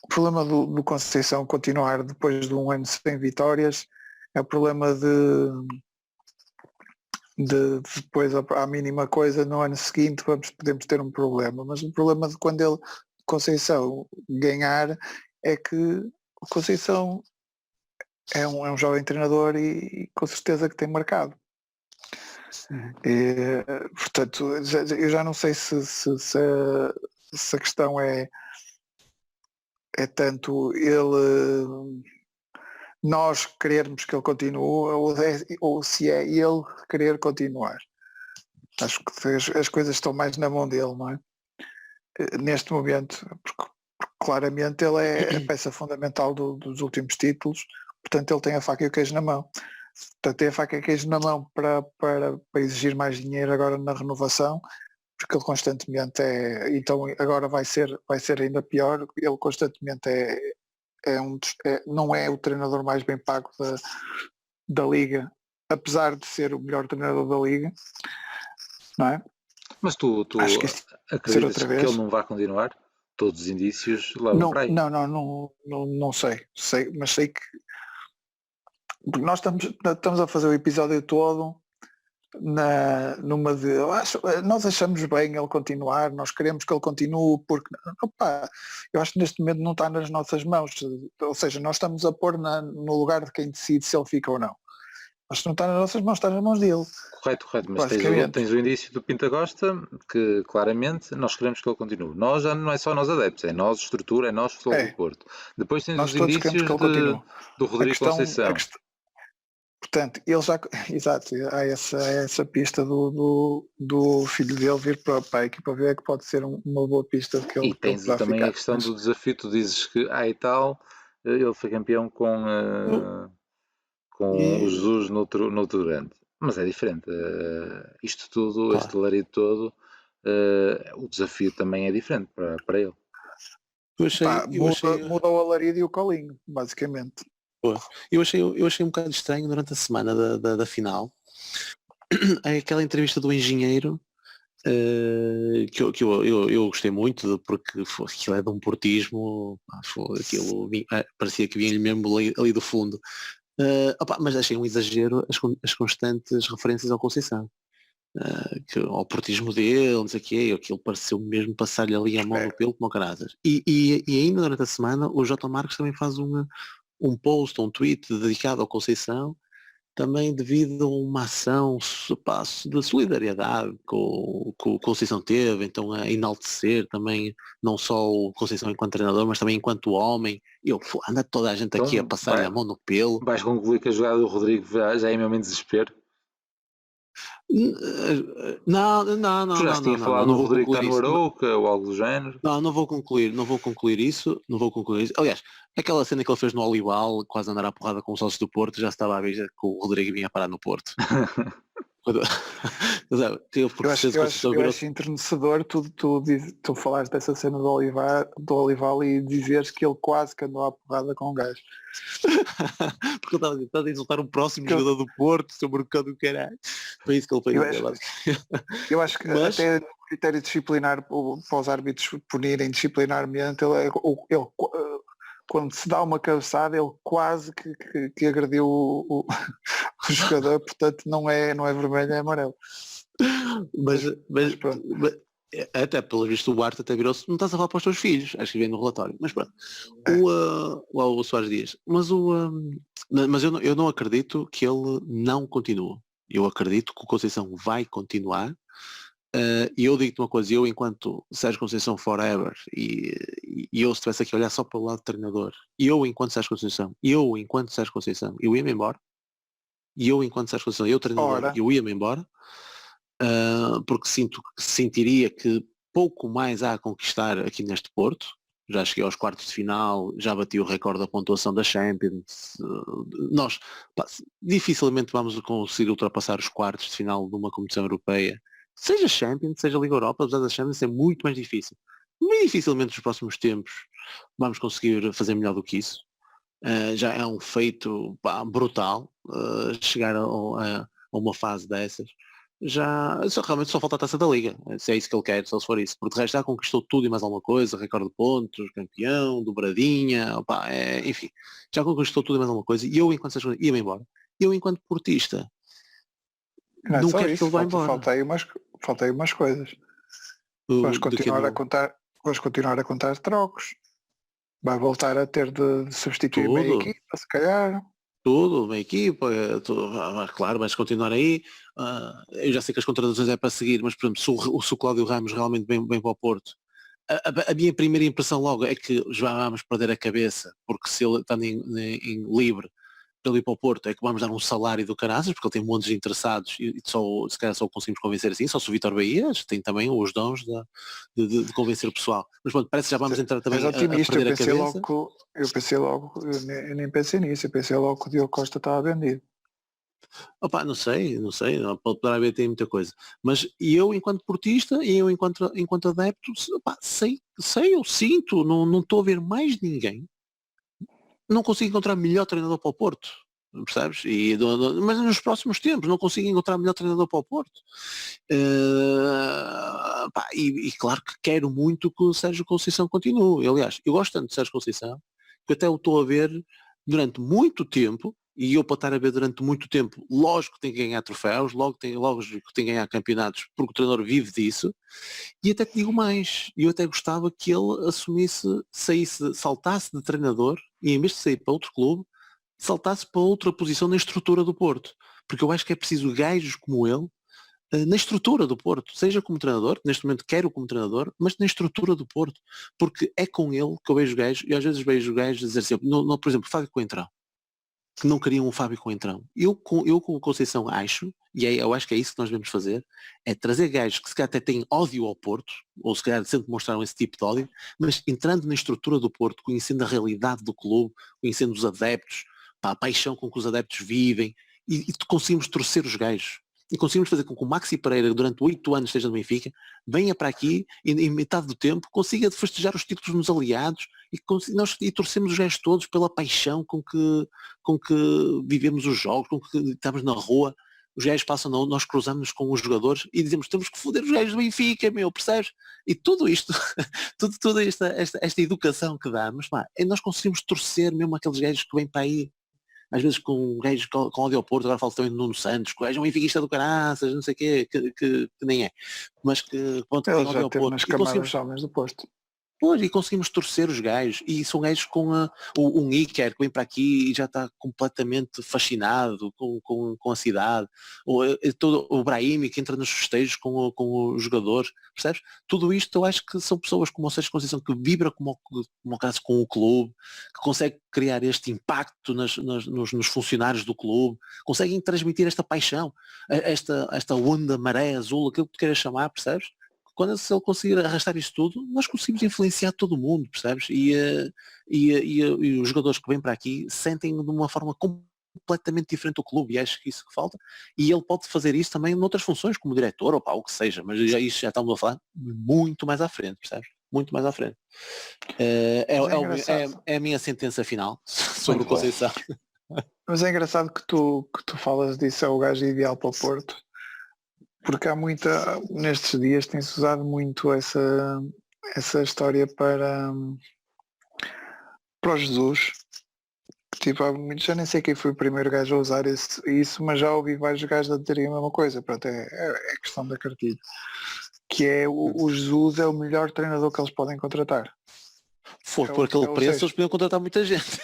problema do Conceição continuar depois de um ano sem vitórias é o problema de depois à mínima coisa no ano seguinte podemos ter um problema, mas o problema de quando ele Conceição ganhar é que o Conceição é um jovem treinador e com certeza que tem marcado. E, portanto, eu já não sei se a questão é tanto ele nós querermos que ele continue ou se é ele querer continuar. Acho que as coisas estão mais na mão dele, não é? Neste momento, porque claramente ele é a peça fundamental dos últimos títulos, portanto ele tem a faca e o queijo na mão. Portanto tem a faca e o queijo na mão para exigir mais dinheiro agora na renovação, porque ele constantemente então agora vai ser ainda pior, ele constantemente não é o treinador mais bem pago da Liga, apesar de ser o melhor treinador da Liga, não é? Mas tu Acho que isto acreditas outra que vez. ele não vai continuar? Todos os indícios levam para aí. Não sei, mas sei que nós estamos a fazer o episódio todo numa de nós achamos bem ele continuar, nós queremos que ele continue porque eu acho que neste momento não está nas nossas mãos, ou seja, nós estamos a pôr no lugar de quem decide se ele fica ou não. Acho que não está nas nossas mãos, está nas mãos dele. Correto, mas tens o indício do Pinta Costa que claramente nós queremos que ele continue. Nós já não é só nós adeptos, é nós estrutura, é nós futebol do Porto. Depois tens os indícios do Rodrigo Conceição. Portanto, ele já... Exato, há essa pista do filho dele vir para a equipa ver que pode ser uma boa pista de que ele... E tens também a questão do desafio, tu dizes que e tal, ele foi campeão com o Jesus noutro grande. Mas é diferente. Isto tudo, claro. Este alarido todo, o desafio também é diferente para ele. Muda o alarido e o colinho, basicamente. Eu achei um bocado estranho durante a semana da final aquela entrevista do engenheiro que eu gostei muito porque aquilo é de um portismo, aquilo parecia que vinha-lhe mesmo ali do fundo, mas achei um exagero as constantes referências ao Conceição, ao portismo dele, não sei o quê, aquilo pareceu mesmo passar-lhe ali a mão no pelo como caraças. E ainda durante a semana o J. Marcos também faz um post, um tweet dedicado ao Conceição, também devido a uma ação de solidariedade que o Conceição teve, então a enaltecer também não só o Conceição enquanto treinador, mas também enquanto homem. Anda toda a gente aqui a passar-lhe a mão no pelo. Vais concluir que a jogada do Rodrigo já é mesmo em desespero? Não. Tu já tinha falado do Rodrigo estar no Arouca ou algo do género? Não vou concluir isso. Aliás, aquela cena que ele fez no Olival, quase andar à porrada com os sócios do Porto, já estava a ver que o Rodrigo vinha parar no Porto. eu acho enternecedor tu falares dessa cena do Olival e dizeres que ele quase que andou à porrada com o gajo. Porque ele estava a insultar o próximo jogador do Porto, sobre o bocado do caralho. Foi isso que ele fez. Eu acho que até no critério disciplinar para os árbitros punirem disciplinarmente, ele quando se dá uma cabeçada ele quase que agrediu o jogador, portanto não é vermelho, é amarelo. Mas pronto. Até pelo visto o Arte até virou-se, não estás a falar para os teus filhos, acho que vem no relatório, mas pronto. O Soares Dias, mas eu não acredito que ele não continue. Eu acredito que o Conceição vai continuar, E eu digo-te uma coisa, eu enquanto Sérgio Conceição forever, e eu se estivesse aqui a olhar só pelo lado do treinador, eu enquanto Sérgio Conceição, eu ia-me embora, e eu enquanto Sérgio Conceição, eu treinador, Ora. eu ia-me embora, porque sentiria que pouco mais há a conquistar aqui neste Porto. Já cheguei aos quartos de final, já bati o recorde da pontuação da Champions. Nós dificilmente vamos conseguir ultrapassar os quartos de final de uma competição europeia, seja Champions, seja Liga Europa, apesar da Champions ser muito mais difícil. Muito dificilmente nos próximos tempos vamos conseguir fazer melhor do que isso. Já é um feito brutal chegar a uma fase dessas. Realmente só falta a taça da Liga, se é isso que ele quer, só se for isso, porque de resto já conquistou tudo e mais alguma coisa, recorde de pontos, campeão, dobradinha, enfim, já conquistou tudo e mais alguma coisa, e eu enquanto ia-me embora, eu enquanto portista não só quero isso, que ele vá embora. falta aí umas coisas. Vais continuar a contar trocos, vai voltar a ter de substituir meia equipa, se calhar. Tudo, uma equipa, claro, vais continuar aí. Eu já sei que as contratações é para seguir, mas por exemplo, se o Cláudio Ramos realmente vem para o Porto, a minha primeira impressão logo é que já vamos perder a cabeça, porque se ele está em livre para ele ir para o Porto, é que vamos dar um salário do caraças, porque ele tem montes de interessados e se calhar só o conseguimos convencer assim, só se o Vítor Bahias tem também os dons de convencer o pessoal. Mas pronto, parece que já vamos entrar também a perder a cabeça. Eu nem pensei nisso, eu pensei logo que o Diogo Costa estava vendido. Não sei, poderá haver tem muita coisa. Mas eu enquanto portista e eu enquanto adepto, eu sinto, não estou a ver mais ninguém. Não consigo encontrar melhor treinador para o Porto, percebes? Mas nos próximos tempos não consigo encontrar melhor treinador para o Porto. E claro que quero muito que o Sérgio Conceição continue. Aliás, eu gosto tanto de Sérgio Conceição que até o estou a ver durante muito tempo, e eu para estar a ver durante muito tempo, lógico que tem que ganhar troféus, logo que tem que ganhar campeonatos, porque o treinador vive disso. E até te digo mais, eu até gostava que ele saltasse de treinador e em vez de sair para outro clube, saltasse para outra posição na estrutura do Porto. Porque eu acho que é preciso gajos como ele na estrutura do Porto, seja como treinador, neste momento quero como treinador, mas na estrutura do Porto. Porque é com ele que eu vejo gajos, e às vezes vejo gajos dizer assim, por exemplo, Fábio Coentrão, que não queriam um Fábio Coentrão. Eu com o Conceição acho, eu acho que é isso que nós devemos fazer, é trazer gajos que se calhar até têm ódio ao Porto, ou se calhar sempre mostraram esse tipo de ódio, mas entrando na estrutura do Porto, conhecendo a realidade do clube, conhecendo os adeptos, a paixão com que os adeptos vivem, e conseguimos torcer os gajos. E conseguimos fazer com que o Maxi Pereira, durante 8 anos esteja no Benfica, venha para aqui e em metade do tempo consiga festejar os títulos nos aliados e torcemos os gajos todos pela paixão com que vivemos os jogos, com que estamos na rua, os gajos passam, nós cruzamos com os jogadores e dizemos temos que foder os gajos do Benfica, percebes? E tudo isto, toda esta educação que damos, nós conseguimos torcer mesmo aqueles gajos que vêm para aí, às vezes com gajos com ódio ao Porto, agora falo também de Nuno Santos, que é um benfiquista do caraças, não sei o quê, que nem é, mas que pronto, ele tem já ódio ao teve Porto. nas camadas jovens do posto. Pois, e conseguimos torcer os gajos, e são gajos com um Iker que vem para aqui e já está completamente fascinado com a cidade, o Brahimi que entra nos festejos com os jogadores, percebes? Tudo isto eu acho que são pessoas como o Sérgio Conceição que vibra como caso com o clube, que consegue criar este impacto nos funcionários do clube, conseguem transmitir esta paixão, esta onda maré azul, aquilo que tu queiras chamar, percebes? Se ele conseguir arrastar isso tudo, nós conseguimos influenciar todo mundo, percebes? E os jogadores que vêm para aqui sentem de uma forma completamente diferente o clube, e acho que isso que falta. E ele pode fazer isso também noutras funções, como diretor, ou o que seja, mas isso já estamos a falar muito mais à frente, percebes? Muito mais à frente. É a minha sentença final sobre o Conceição. Mas é engraçado que tu falas disso, é o gajo ideal para o Porto. Porque nestes dias tem-se usado muito essa história para o Jesus. Tipo, já nem sei quem foi o primeiro gajo a usar isso, mas já ouvi vários gajos a dizerem a mesma coisa. Pronto, é questão da cartilha. Que é o Jesus é o melhor treinador que eles podem contratar. Por aquele preço eles podiam contratar muita gente.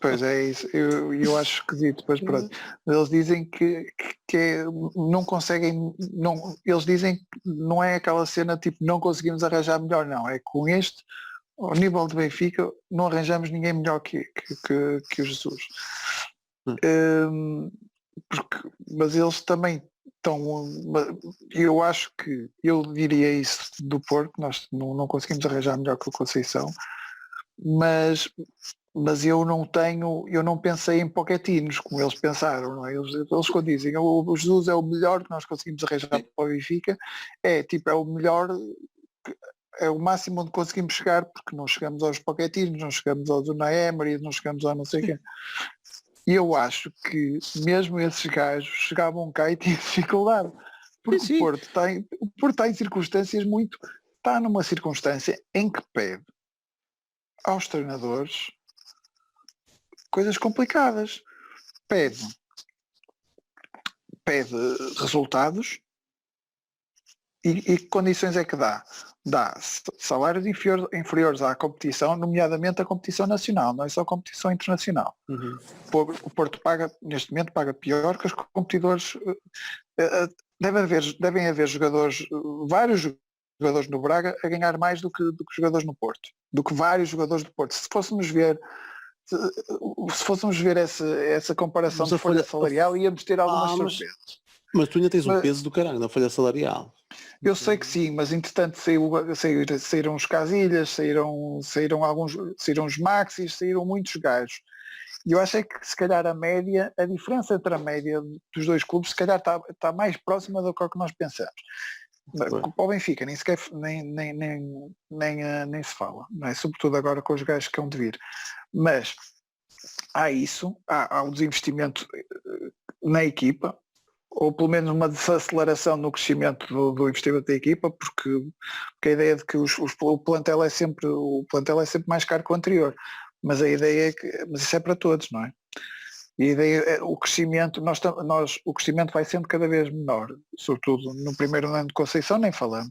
Pois é isso, eu acho esquisito, pois pronto. Eles dizem não conseguem, não, eles dizem que não é aquela cena tipo não conseguimos arranjar melhor, não, é com este, ao nível de Benfica, não arranjamos ninguém melhor que o Jesus. Mas eles também estão, eu acho que, eu diria isso do Porto, nós não conseguimos arranjar melhor que o Conceição, mas eu não pensei em Pochettino, como eles pensaram, não é? Eles quando dizem o Jesus é o melhor que nós conseguimos arranjar para o Benfica, é o melhor, é o máximo onde conseguimos chegar, porque não chegamos aos Pochettinos, não chegamos aos Unai Emery, não chegamos a não sei quem. E eu acho que mesmo esses gajos chegavam cá e tinham dificuldade, porque o Porto está em circunstâncias está numa circunstância em que pede aos treinadores coisas complicadas. Pede resultados e que condições é que dá? Dá salários inferiores à competição, nomeadamente a competição nacional, não é só a competição internacional. O Porto neste momento paga pior que os competidores. Devem haver jogadores, vários jogadores no Braga a ganhar mais do que jogadores no Porto, do que vários jogadores do Porto. Se fôssemos ver essa comparação de folha salarial, íamos ter algumas surpresas. Mas tu ainda tens um peso do caralho na folha salarial. Eu sei que sim, mas entretanto saíram os Casilhas, saíram os Maxis, saíram muitos gajos. E eu acho que se calhar a diferença entre a média dos dois clubes se calhar está mais próxima do que nós pensamos. Para o Benfica nem sequer nem se fala, não é? Sobretudo agora com os gajos que hão de vir. Mas há um desinvestimento na equipa, ou pelo menos uma desaceleração no crescimento do investimento da equipa, porque a ideia de que o plantel é sempre mais caro que o anterior, mas a ideia é que, mas isso é para todos, não é? E a ideia é o crescimento, o crescimento vai sendo cada vez menor, sobretudo no primeiro ano de Conceição nem falamos,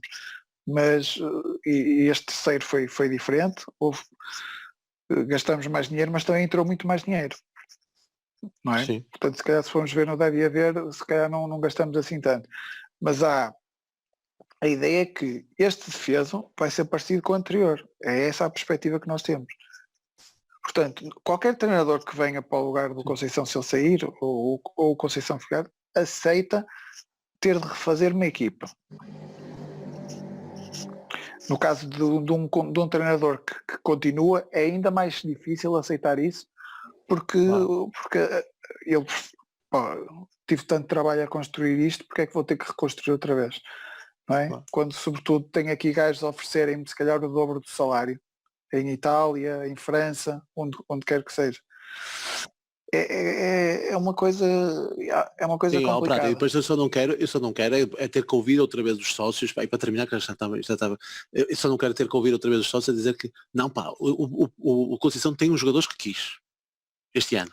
mas e este terceiro foi diferente, gastamos mais dinheiro, mas também entrou muito mais dinheiro. Não é? Sim. Portanto, se calhar se formos ver no deve haver, se calhar não gastamos assim tanto. Mas a ideia é que este defeso vai ser parecido com o anterior. É essa a perspectiva que nós temos. Portanto, qualquer treinador que venha para o lugar do Conceição, se ele sair, ou o Conceição ficar, aceita ter de refazer uma equipa. No caso de um treinador que continua, é ainda mais difícil aceitar isso, porque eu tive tanto trabalho a construir isto, porque é que vou ter que reconstruir outra vez? Não é? Quando sobretudo tenho aqui gajos a oferecerem-me se calhar o dobro do salário, em Itália, em França, onde quer que seja. É uma coisa complicada. Prato, e depois eu só não quero é ter que ouvir outra vez os sócios, e para terminar, que já estava, eu só não quero ter que ouvir outra vez os sócios a dizer que não, o Conceição tem uns jogadores que quis este ano.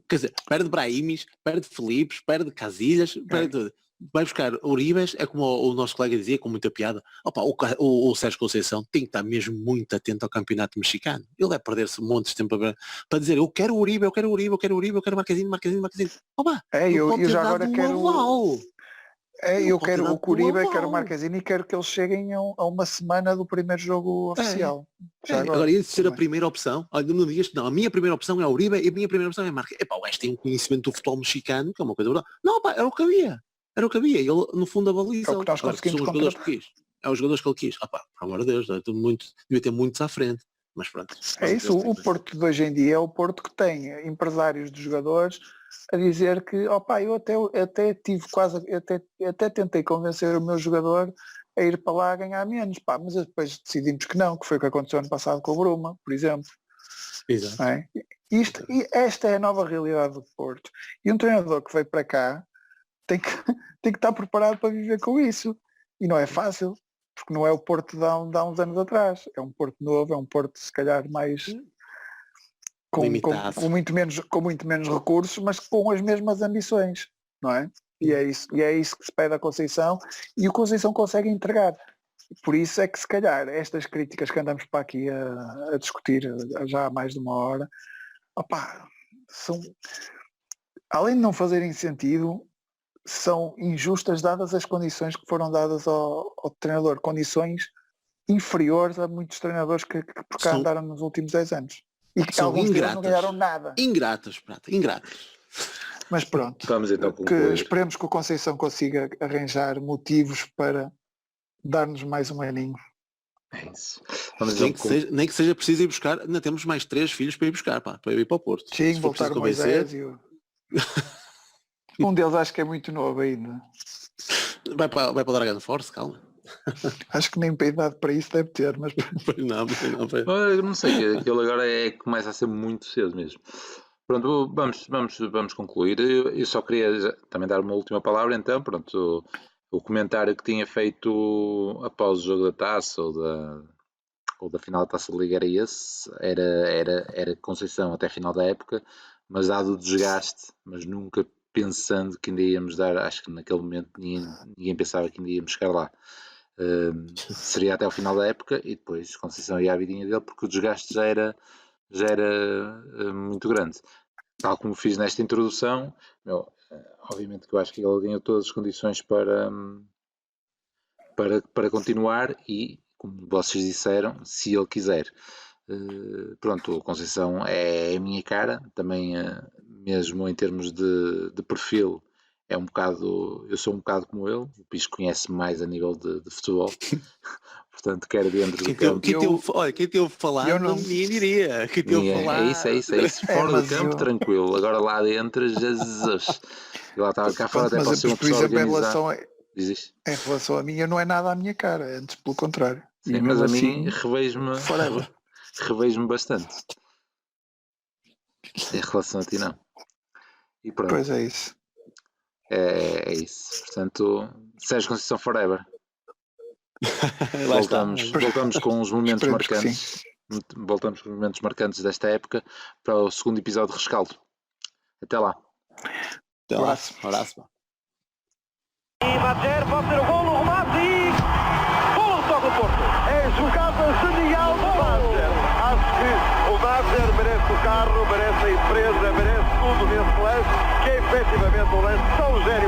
Quer dizer, perde Brahimis, perde Felipes, perde Casilhas, perde tudo. Vai buscar Uribes, é como o nosso colega dizia, com muita piada, o Sérgio Conceição tem que estar mesmo muito atento ao campeonato mexicano. Ele vai perder-se um monte de tempo para dizer eu quero Uribe, eu quero Marquezine. Eu já agora quero... eu quero o Uribe, quero o Marquezine e quero que eles cheguem a uma semana do primeiro jogo oficial. Agora ia ser a primeira opção. Olha, não me digas que não. A minha primeira opção é o Uribe e a minha primeira opção é Marquezine. O gajo tem um conhecimento do futebol mexicano, que é uma coisa verdade. Não, era o que havia. Ele, no fundo, avaliza. É o que nós conseguimos são os jogadores que quis. É os jogadores que ele quis. Pelo amor de Deus, devia ter muitos à frente. Mas pronto. É isso, o Porto de hoje em dia é o Porto que tem empresários de jogadores a dizer que, eu até tive até tentei convencer o meu jogador a ir para lá a ganhar menos, mas depois decidimos que não, que foi o que aconteceu ano passado com o Bruma, por exemplo. Exato. É? E esta é a nova realidade do Porto. E um treinador que veio para cá tem que estar preparado para viver com isso. E não é fácil, porque não é o Porto de há uns anos atrás. É um Porto novo, é um Porto se calhar mais com muito menos recursos, mas com as mesmas ambições, não é? E é isso que se pede à Conceição, e o Conceição consegue entregar. Por isso é que se calhar estas críticas que andamos para aqui a discutir já há mais de uma hora, opá, são, além de não fazerem sentido, são injustas dadas as condições que foram dadas ao treinador, condições inferiores a muitos treinadores que por cá São- andaram nos últimos 10 anos. E que São alguns deles não ingratas. ganharam nada. Ingratas, Prata, ingratas. Mas pronto, Vamos então que concluir. esperemos que o Conceição consiga arranjar motivos para dar-nos mais um aninho. É isso. Vamos Nem então que seja preciso ir buscar, ainda temos mais 3 filhos para ir buscar, pá, para ir para o Porto. Sim, Se for voltar preciso o Moisés e o... Um deles acho que é muito novo ainda. Vai para o Dragon Force, calma. Acho que nem para idade para isso deve ter, mas Pois não. Eu não sei, que aquilo agora começa a ser muito cedo mesmo. Pronto, vamos concluir. Eu só queria também dar uma última palavra, então, pronto, o comentário que tinha feito após o jogo da Taça ou da final da Taça da Liga era esse, era Conceição até a final da época, mas dado o desgaste, mas nunca pensando que ainda íamos dar, acho que naquele momento ninguém pensava que ainda íamos chegar lá. Seria até ao final da época e depois Conceição ia à vidinha dele, porque o desgaste já era muito grande. Tal como fiz nesta introdução, obviamente que eu acho que ele ganhou todas as condições para continuar e, como vocês disseram, se ele quiser. Pronto, o Conceição é a minha cara, também mesmo em termos de perfil, é um bocado, eu sou um bocado como ele, o Pisco conhece mais a nível de futebol, portanto quer dentro do campo. Quem teve falado eu não- ninguém diria. Quem teve falado... É isso. Fora do mas campo, eu- tranquilo. Agora lá dentro, Jesus. E lá estava cá fora, até mas pode ser uma por pessoa exemplo, organizada. Diz isto. em relação a mim, eu não é nada à minha cara, antes pelo contrário. Sim, E mas mesmo a mim assim, forever. revejo-me bastante. Em relação a ti, não. E pronto, Pois é isso. é isso. Portanto, Sérgio Conceição Forever. Lá está. Voltamos com os momentos Esperemos que marcantes. Voltamos com os momentos marcantes desta época para o segundo episódio de Rescaldo. Até lá. Até lá. Abraço. Abraço, pá. E Madjer pode ser o gol no remate e... Gol do Toque do Porto. É jogada genial do Madjer. Acho que o Madjer merece o carro, merece a empresa, merece tudo nesse lance, que é efetivamente um lance tão genial.